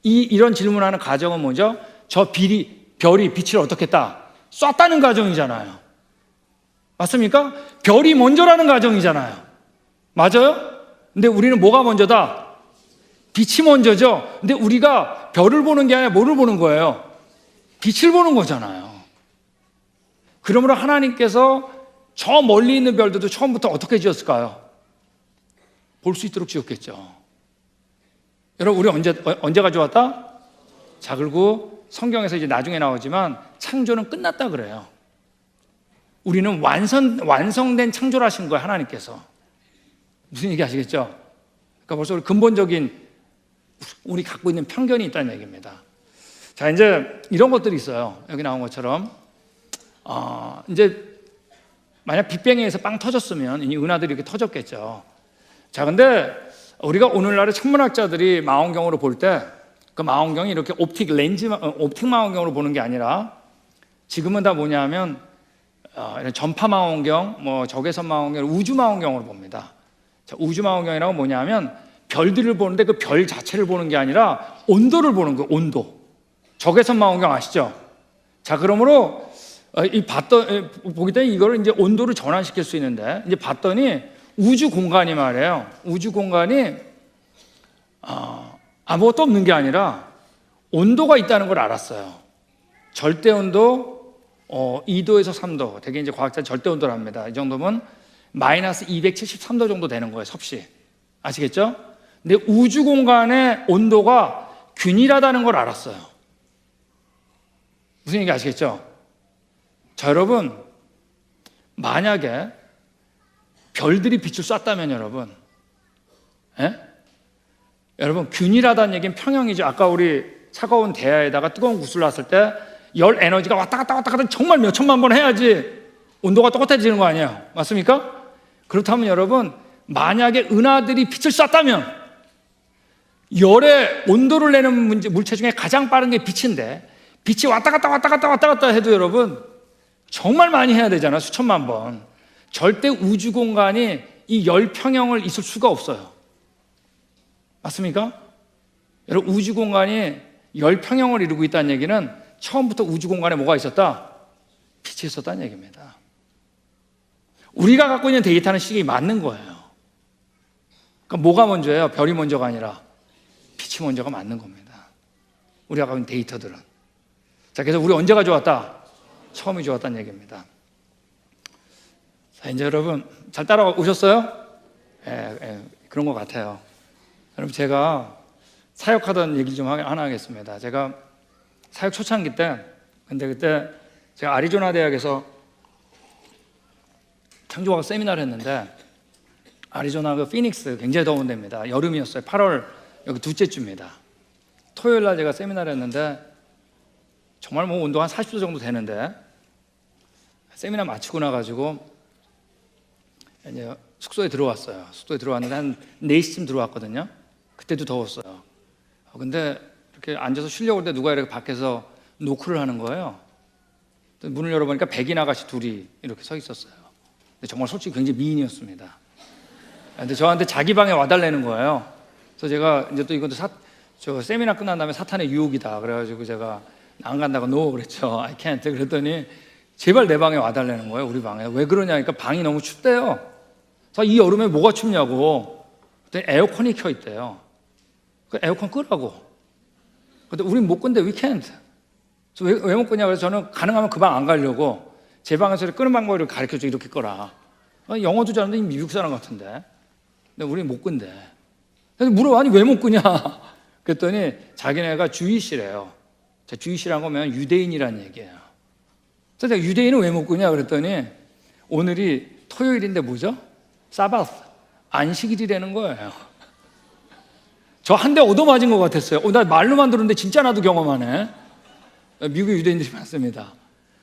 이런 질문하는 가정은 뭐죠? 저 별이 빛을 어떻게 했다? 쐈다는 가정이잖아요. 맞습니까? 별이 먼저라는 가정이잖아요. 맞아요? 근데 우리는 뭐가 먼저다? 빛이 먼저죠. 근데 우리가 별을 보는 게 아니라 뭐를 보는 거예요? 빛을 보는 거잖아요. 그러므로 하나님께서 저 멀리 있는 별들도 처음부터 어떻게 지었을까요? 볼 수 있도록 지었겠죠. 여러분, 우리 언제 가져왔다? 자, 그리고 성경에서 이제 나중에 나오지만 창조는 끝났다 그래요. 우리는 완성된 창조를 하신 거예요, 하나님께서. 무슨 얘기 아시겠죠? 그러니까 벌써 우리 근본적인 우리 갖고 있는 편견이 있다는 얘기입니다. 자, 이제 이런 것들이 있어요. 여기 나온 것처럼 이제 만약 빅뱅에서 빵 터졌으면 이 은하들이 이렇게 터졌겠죠. 자, 근데 우리가 오늘날의 천문학자들이 망원경으로 볼 때 그 망원경이 이렇게 옵틱 망원경으로 보는 게 아니라 지금은 다 뭐냐면 이런 전파 망원경, 적외선 망원경, 우주 망원경으로 봅니다. 자, 우주 망원경이라고 뭐냐면 별들을 보는데 그 별 자체를 보는 게 아니라 온도를 보는 거예요. 온도. 적외선 망원경 아시죠? 자, 그러므로 보기 때문에 이거를 이제 온도를 전환시킬 수 있는데 이제 봤더니 우주 공간이 말이에요. 우주 공간이 아무것도 없는 게 아니라 온도가 있다는 걸 알았어요. 절대 온도 2도에서 3도. 되게 이제 과학자 절대 온도를 합니다. 이 정도면 마이너스 273도 정도 되는 거예요, 섭씨. 아시겠죠? 근데 우주 공간의 온도가 균일하다는 걸 알았어요. 무슨 얘기 아시겠죠? 자, 여러분, 만약에 별들이 빛을 쐈다면 여러분, 균일하다는 얘기는 평형이죠. 아까 우리 차가운 대야에다가 뜨거운 구슬 놨을 때 열 에너지가 왔다 갔다 정말 몇 천만 번 해야지 온도가 똑같아지는 거 아니에요? 맞습니까? 그렇다면 여러분, 만약에 은하들이 빛을 쐈다면 열의 온도를 내는 물체 중에 가장 빠른 게 빛인데 빛이 왔다 갔다 해도 여러분 정말 많이 해야 되잖아요. 수천만 번. 절대 우주 공간이 이 열 평형을 있을 수가 없어요. 맞습니까? 여러분, 우주 공간이 열 평형을 이루고 있다는 얘기는 처음부터 우주 공간에 뭐가 있었다? 빛이 있었다는 얘기입니다. 우리가 갖고 있는 데이터는 시기에 맞는 거예요. 그러니까 뭐가 먼저예요? 별이 먼저가 아니라 빛이 먼저가 맞는 겁니다. 우리가 갖고 있는 데이터들은. 자, 그래서 우리 언제 가져왔다? 처음이 좋았다는 얘기입니다. 자, 이제 여러분 잘 따라오셨어요? 그런 것 같아요. 여러분, 제가 사역하던 얘기 좀 하나 하겠습니다. 제가 사역 초창기 때, 근데 그때 제가 아리조나 대학에서 창조과학 세미나를 했는데, 아리조나 그 피닉스 굉장히 더운 데입니다. 여름이었어요. 8월 여기 둘째 주입니다. 토요일 날 제가 세미나를 했는데 정말 뭐 온도 한 40도 정도 되는데 세미나 마치고 나가지고 이제 숙소에 들어왔어요. 숙소에 들어왔는데 한 4시쯤 들어왔거든요. 그때도 더웠어요. 근데 이렇게 앉아서 쉬려고 할 때 누가 이렇게 밖에서 노크를 하는 거예요. 문을 열어보니까 백인 아가씨 둘이 이렇게 서 있었어요. 근데 정말 솔직히 굉장히 미인이었습니다. 근데 저한테 자기 방에 와달라는 거예요. 그래서 제가 이제 또 이것도 저 세미나 끝난 다음에 사탄의 유혹이다. 그래가지고 제가 안 간다고 no 그랬죠. I can't. 그랬더니 제발 내 방에 와달라는 거예요. 우리 방에. 왜 그러냐니까 방이 너무 춥대요. 그래서 이 여름에 뭐가 춥냐고. 그랬더니 에어컨이 켜 있대요. 그 에어컨 끄라고. 근데 우린 못 끈대. We can't. 그래서 왜 못 끄냐 그래서 저는 가능하면 그 방 안 가려고 제 방에서 끄는 방법을 가르쳐줘. 이렇게 꺼라. 영어도 잘하는데 미국 사람 같은데. 근데 우린 못 끈대. 그래서 물어봐. 아니 왜 못 끄냐. 그랬더니 자기네가 주이시래요. 주이시라는 거면 유대인이라는 얘기예요. 그래서 내가 유대인은 왜 못 끄냐 그랬더니 오늘이 토요일인데 뭐죠? 사바스, 안식일이라는 거예요. 저 한 대 얻어맞은 것 같았어요. 나 말로만 들었는데 진짜 나도 경험하네. 미국 유대인들이 많습니다.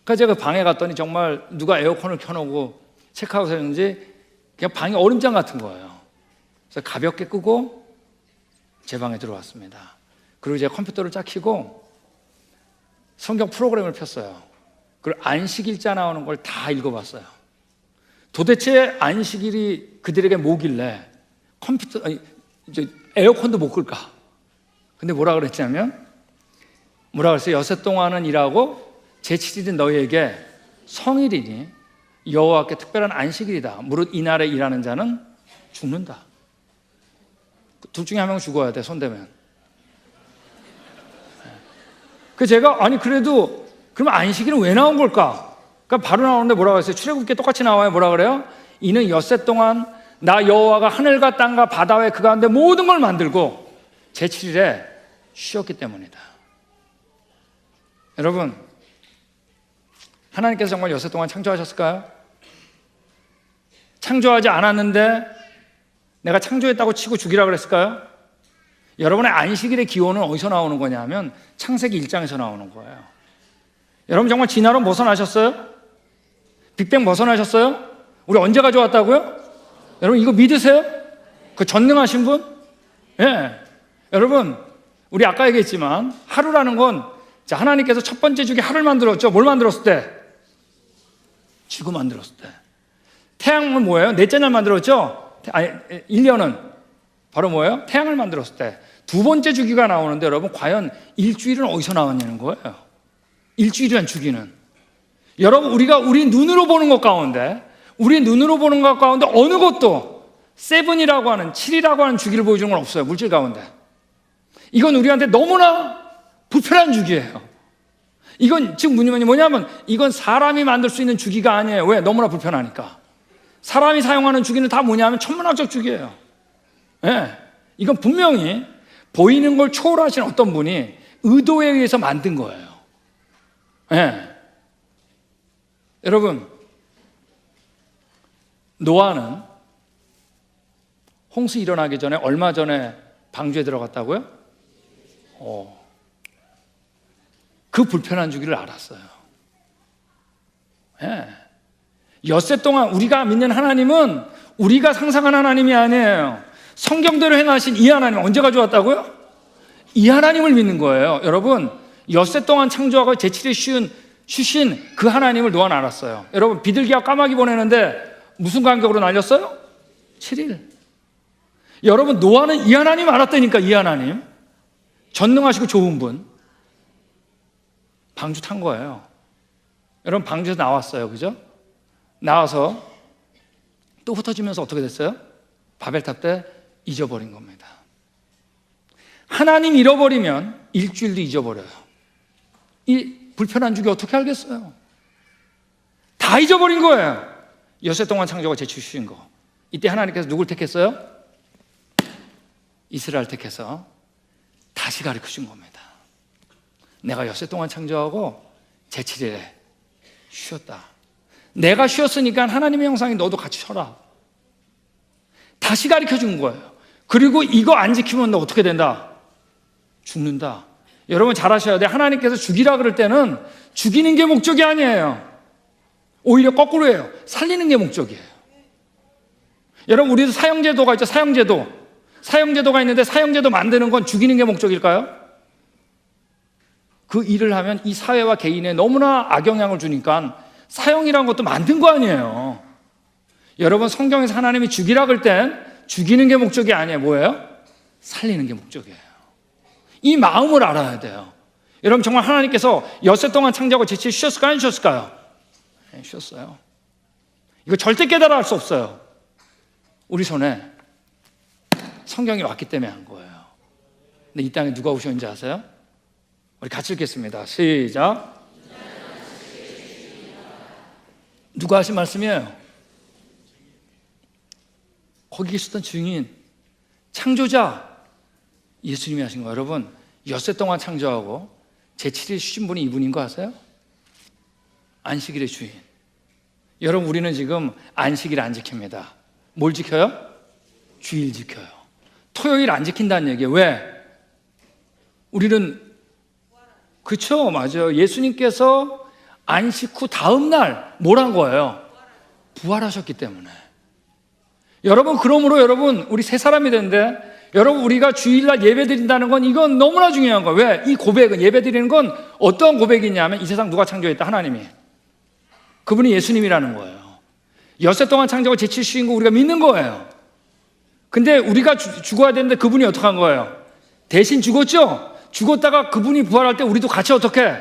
그래서 제가 방에 갔더니 정말 누가 에어컨을 켜놓고 체크아웃 했는지 그냥 방이 얼음장 같은 거예요. 그래서 가볍게 끄고 제 방에 들어왔습니다. 그리고 제가 컴퓨터를 쫙 켜고 성경 프로그램을 폈어요. 그리고 안식일자 나오는 걸 다 읽어봤어요. 도대체 안식일이 그들에게 뭐길래 에어컨도 못 끌까? 근데 뭐라 그랬냐면 뭐라 그랬어요? 여섯 동안은 일하고 제7일은 너희에게 성일이니 여호와께 특별한 안식일이다. 무릇 이날에 일하는 자는 죽는다. 둘 중에 한 명 죽어야 돼. 손대면. 그래서 제가 아니 그래도 그럼 안식일은 왜 나온 걸까? 그러니까 바로 나오는데 뭐라고 했어요? 출애굽기에 똑같이 나와요. 뭐라 그래요? 이는 엿새 동안 나 여호와가 하늘과 땅과 바다 외 그 가운데 모든 걸 만들고 제7일에 쉬었기 때문이다. 여러분, 하나님께서 정말 엿새 동안 창조하셨을까요? 창조하지 않았는데 내가 창조했다고 치고 죽이라 그랬을까요? 여러분의 안식일의 기원은 어디서 나오는 거냐면 창세기 1장에서 나오는 거예요. 여러분 정말 진화론 벗어나셨어요? 빅뱅 벗어나셨어요? 우리 언제 가져왔다고요? 여러분 이거 믿으세요? 그 전능하신 분? 예. 여러분 우리 아까 얘기했지만 하루라는 건 하나님께서 첫 번째 주기 하루를 만들었죠. 뭘 만들었을 때? 지구 만들었을 때. 태양은 뭐예요? 넷째 날 만들었죠? 1년은 바로 뭐예요? 태양을 만들었을 때. 두 번째 주기가 나오는데 여러분 과연 일주일은 어디서 나왔냐는 거예요. 일주일이란 주기는. 여러분 우리 눈으로 보는 것 가운데 어느 것도 7이라고 하는 7이라고 하는 주기를 보여주는 건 없어요. 물질 가운데. 이건 우리한테 너무나 불편한 주기예요. 이건 지금 뭐냐면 이건 사람이 만들 수 있는 주기가 아니에요. 왜? 너무나 불편하니까. 사람이 사용하는 주기는 다 뭐냐면 천문학적 주기예요. 예. 이건 분명히 보이는 걸 초월하신 어떤 분이 의도에 의해서 만든 거예요. 예. 여러분, 노아는 홍수 일어나기 전에 얼마 전에 방주에 들어갔다고요? 그 불편한 주기를 알았어요. 예. 엿새 동안 우리가 믿는 하나님은 우리가 상상한 하나님이 아니에요. 성경대로 행하신 이 하나님 언제 가져왔다고요? 이 하나님을 믿는 거예요. 여러분 엿새 동안 창조하고 제7일 쉬신 그 하나님을 노아는 알았어요. 여러분 비둘기와 까마귀 보내는데 무슨 간격으로 날렸어요? 7일. 여러분 노아는 이 하나님 알았다니까. 이 하나님 전능하시고 좋은 분. 방주 탄 거예요. 여러분 방주에서 나왔어요. 그죠? 나와서 또 흩어지면서 어떻게 됐어요? 바벨탑 때 잊어버린 겁니다. 하나님 잃어버리면 일주일도 잊어버려요. 이 불편한 주기 어떻게 알겠어요? 다 잊어버린 거예요. 엿새 동안 창조가 제출시킨 거. 이때 하나님께서 누굴 택했어요? 이스라엘 택해서 다시 가르쳐 준 겁니다. 내가 엿새 동안 창조하고 제7일에 쉬었다. 내가 쉬었으니까 하나님의 형상이 너도 같이 쉬어라. 다시 가르쳐 준 거예요. 그리고 이거 안 지키면 너 어떻게 된다? 죽는다. 여러분 잘 아셔야 돼요. 하나님께서 죽이라 그럴 때는 죽이는 게 목적이 아니에요. 오히려 거꾸로예요. 살리는 게 목적이에요. 여러분 우리도 사형제도가 있죠. 사형제도가 있는데 사형제도 만드는 건 죽이는 게 목적일까요? 그 일을 하면 이 사회와 개인에 너무나 악영향을 주니까 사형이라는 것도 만든 거 아니에요. 여러분 성경에서 하나님이 죽이라 그럴 땐 죽이는 게 목적이 아니에요. 뭐예요? 살리는 게 목적이에요. 이 마음을 알아야 돼요. 여러분 정말 하나님께서 엿새 동안 창조하고 제칠 쉬었을까요? 안 쉬었을까요? 네, 쉬었어요. 이거 절대 깨달아 할 수 없어요. 우리 손에 성경이 왔기 때문에 한 거예요. 근데 이 땅에 누가 오셨는지 아세요? 우리 같이 읽겠습니다. 시작. 누가 하신 말씀이에요? 거기 계셨던 증인, 창조자 예수님이 하신 거예요. 여러분 엿새 동안 창조하고 제7일 쉬신 분이 이분인 거 아세요? 안식일의 주인. 여러분 우리는 지금 안식일 안 지킵니다. 뭘 지켜요? 주일 지켜요. 토요일 안 지킨다는 얘기예요. 왜? 우리는 그쵸, 맞아요. 예수님께서 안식 후 다음 날 뭘 한 거예요? 부활하셨기 때문에. 여러분 그러므로 여러분 우리 새 사람이 되는데 여러분 우리가 주일날 예배 드린다는 건 이건 너무나 중요한 거예요. 왜? 이 고백은, 예배 드리는 건 어떤 고백이냐면 이 세상 누가 창조했다? 하나님이. 그분이 예수님이라는 거예요. 엿새 동안 창조하고 제7일 쉬신 거 우리가 믿는 거예요. 근데 우리가 죽어야 되는데 그분이 어떻게 한 거예요? 대신 죽었죠? 죽었다가 그분이 부활할 때 우리도 같이 어떻게?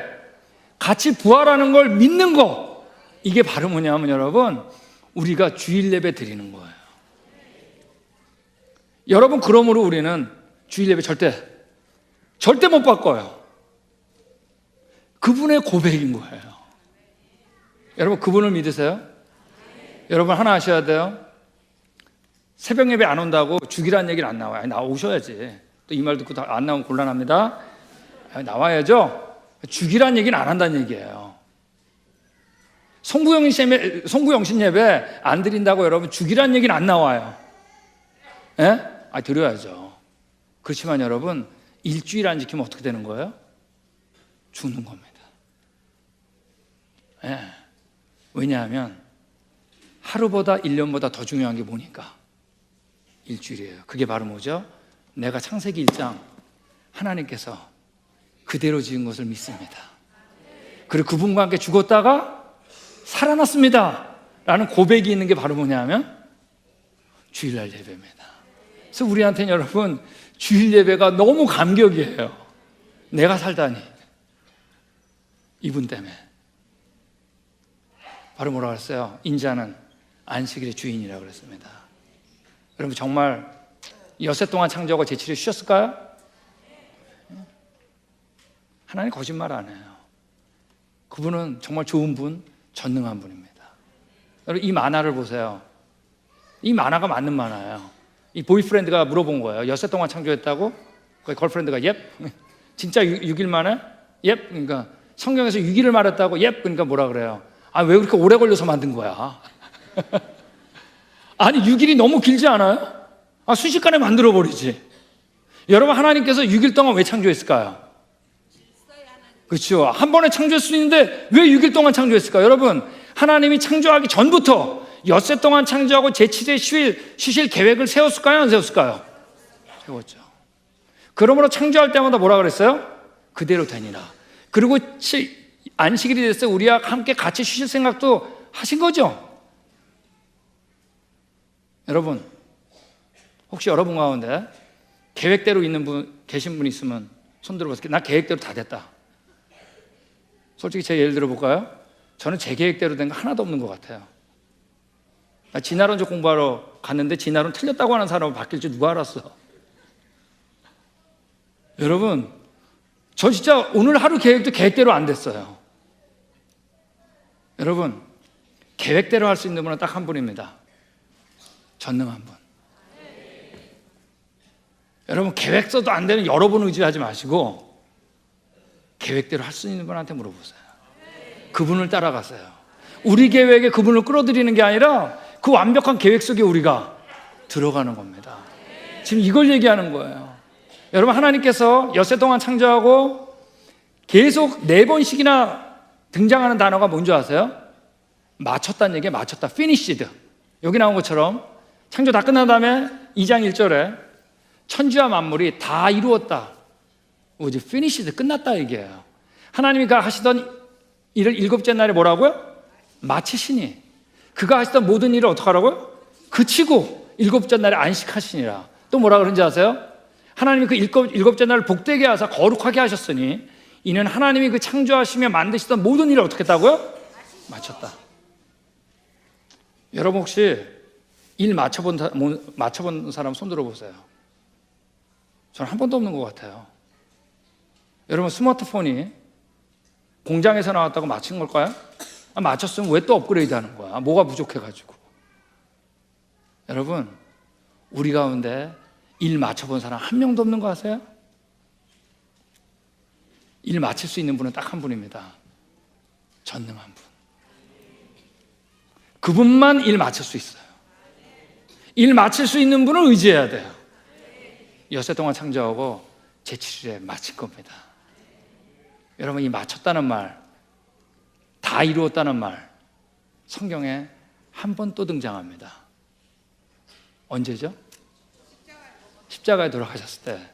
같이 부활하는 걸 믿는 거. 이게 바로 뭐냐면 여러분 우리가 주일 예배 드리는 거예요. 여러분 그러므로 우리는 주일 예배 절대 못 바꿔요. 그분의 고백인 거예요. 여러분 그분을 믿으세요? 여러분 하나 아셔야 돼요. 새벽 예배 안 온다고 죽이라는 얘기는 안 나와요. 나오셔야지. 또 이 말 듣고 안 나오면 곤란합니다. 나와야죠. 죽이라는 얘기는 안 한다는 얘기예요. 송구영신 예배 안 드린다고 여러분 죽이라는 얘기는 안 나와요. 예? 드려야죠. 그렇지만 여러분 일주일 안 지키면 어떻게 되는 거예요? 죽는 겁니다. 예. 왜냐하면 하루보다 1년보다 더 중요한 게 뭐니까? 일주일이에요. 그게 바로 뭐죠? 내가 창세기 1장 하나님께서 그대로 지은 것을 믿습니다. 그리고 그분과 함께 죽었다가 살아났습니다 라는 고백이 있는 게 바로 뭐냐면 주일날 예배입니다. 그래서 우리한테는 여러분 주일 예배가 너무 감격이에요. 내가 살다니 이분 때문에. 바로 뭐라고 했어요? 인자는 안식일의 주인이라고 그랬습니다. 여러분 정말 엿새 동안 창조하고 제7일 쉬었을까요? 하나님 거짓말 안 해요. 그분은 정말 좋은 분, 전능한 분입니다. 여러분 이 만화를 보세요. 이 만화가 맞는 만화예요. 이 보이프렌드가 물어본 거예요. 엿새 동안 창조했다고? 그 걸프렌드가 옙. 진짜 6일 만에? 옙. 그러니까 성경에서 6일을 말했다고 옙. 그러니까 뭐라 그래요? 왜 그렇게 오래 걸려서 만든 거야? 아니 6일이 너무 길지 않아요? 순식간에 만들어버리지. 여러분 하나님께서 6일 동안 왜 창조했을까요? 그렇죠. 한 번에 창조할 수 있는데 왜 6일 동안 창조했을까요? 여러분 하나님이 창조하기 전부터 엿새 동안 창조하고 제7일 쉬실 계획을 세웠을까요? 안 세웠을까요? 세웠죠. 그러므로 창조할 때마다 뭐라 그랬어요? 그대로 되니라. 그리고 안식일이 됐어요. 우리와 함께 같이 쉬실 생각도 하신 거죠. 여러분 혹시 여러분 가운데 계획대로 있는 분 계신 분 있으면 손 들어보세요. 나 계획대로 다 됐다. 솔직히 제 예를 들어볼까요? 저는 제 계획대로 된 거 하나도 없는 것 같아요. 나 진화론적 공부하러 갔는데 진화론 틀렸다고 하는 사람은 바뀔 줄 누가 알았어? 여러분 저 진짜 오늘 하루 계획도 계획대로 안 됐어요. 여러분 계획대로 할 수 있는 분은 딱 한 분입니다. 전능한 분. 여러분 계획서도 안 되는 여러 분 의지하지 마시고 계획대로 할 수 있는 분한테 물어보세요. 그분을 따라가세요. 우리 계획에 그분을 끌어들이는 게 아니라 그 완벽한 계획 속에 우리가 들어가는 겁니다. 지금 이걸 얘기하는 거예요. 여러분 하나님께서 엿새 동안 창조하고 계속 4번씩이나 등장하는 단어가 뭔지 아세요? 마쳤다는 얘기에 마쳤다, finished. 여기 나온 것처럼 창조 다 끝난 다음에 2장 1절에 천지와 만물이 다 이루었다, 뭐지? finished, 끝났다 얘기예요. 하나님이 하시던 일을 7째 날에 뭐라고요? 마치시니 그가 하시던 모든 일을 어떻게 하라고요? 그치고 7째 날에 안식하시니라. 또 뭐라 그런지 아세요? 하나님이 그 7째 날을 복되게 하사 거룩하게 하셨으니 이는 하나님이 그 창조하시며 만드시던 모든 일을 어떻게 했다고요? 마쳤다. 여러분 혹시 일 맞춰본 사람 손 들어보세요. 저는 한 번도 없는 것 같아요. 여러분 스마트폰이 공장에서 나왔다고 맞춘 걸까요? 맞췄으면 왜 또 업그레이드 하는 거야? 뭐가 부족해가지고. 여러분, 우리 가운데 일 맞춰본 사람 한 명도 없는 거 아세요? 일 맞출 수 있는 분은 딱 한 분입니다. 전능한 분. 그분만 일 맞출 수 있어요. 일 맞출 수 있는 분을 의지해야 돼요. 엿새 동안 창조하고 제7일에 마친 겁니다. 여러분, 이 맞췄다는 말, 다 이루었다는 말, 성경에 한 번 또 등장합니다. 언제죠? 십자가에 돌아가셨을 때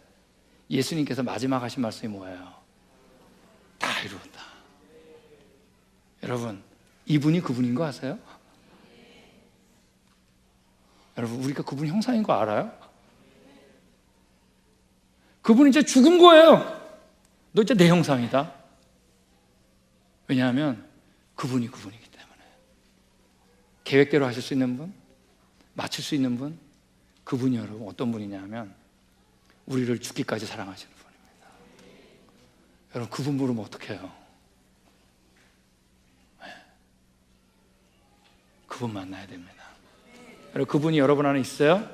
예수님께서 마지막 하신 말씀이 뭐예요? 다 이루었다. 여러분, 이분이 그분인 거 아세요? 여러분, 우리가 그분 형상인 거 알아요? 그분이 이제 죽은 거예요. 너 이제 내 형상이다. 왜냐하면 그분이 그분이기 때문에. 계획대로 하실 수 있는 분, 맞출 수 있는 분, 그분이 여러분 어떤 분이냐 하면 우리를 죽기까지 사랑하시는 분입니다. 여러분, 그분 부르면 어떡해요? 그분 만나야 됩니다. 여러분, 그분이 여러분 안에 있어요?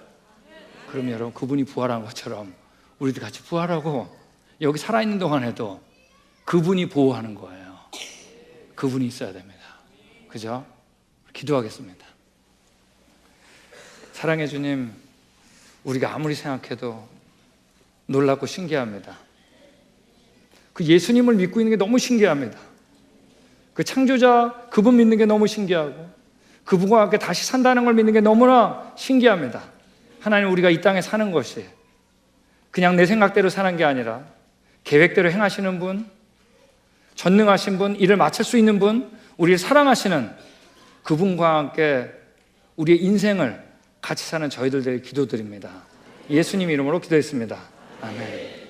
그러면 여러분, 그분이 부활한 것처럼 우리도 같이 부활하고 여기 살아있는 동안에도 그분이 보호하는 거예요. 그분이 있어야 됩니다. 그죠? 기도하겠습니다. 사랑해 주님, 우리가 아무리 생각해도 놀랍고 신기합니다. 그 예수님을 믿고 있는 게 너무 신기합니다. 그 창조자 그분 믿는 게 너무 신기하고 그분과 함께 다시 산다는 걸 믿는 게 너무나 신기합니다. 하나님, 우리가 이 땅에 사는 것이 그냥 내 생각대로 사는 게 아니라 계획대로 행하시는 분, 전능하신 분, 일을 마칠 수 있는 분, 우리를 사랑하시는 그분과 함께 우리의 인생을 같이 사는 저희들 될 기도드립니다. 예수님 이름으로 기도했습니다. 아멘. 네.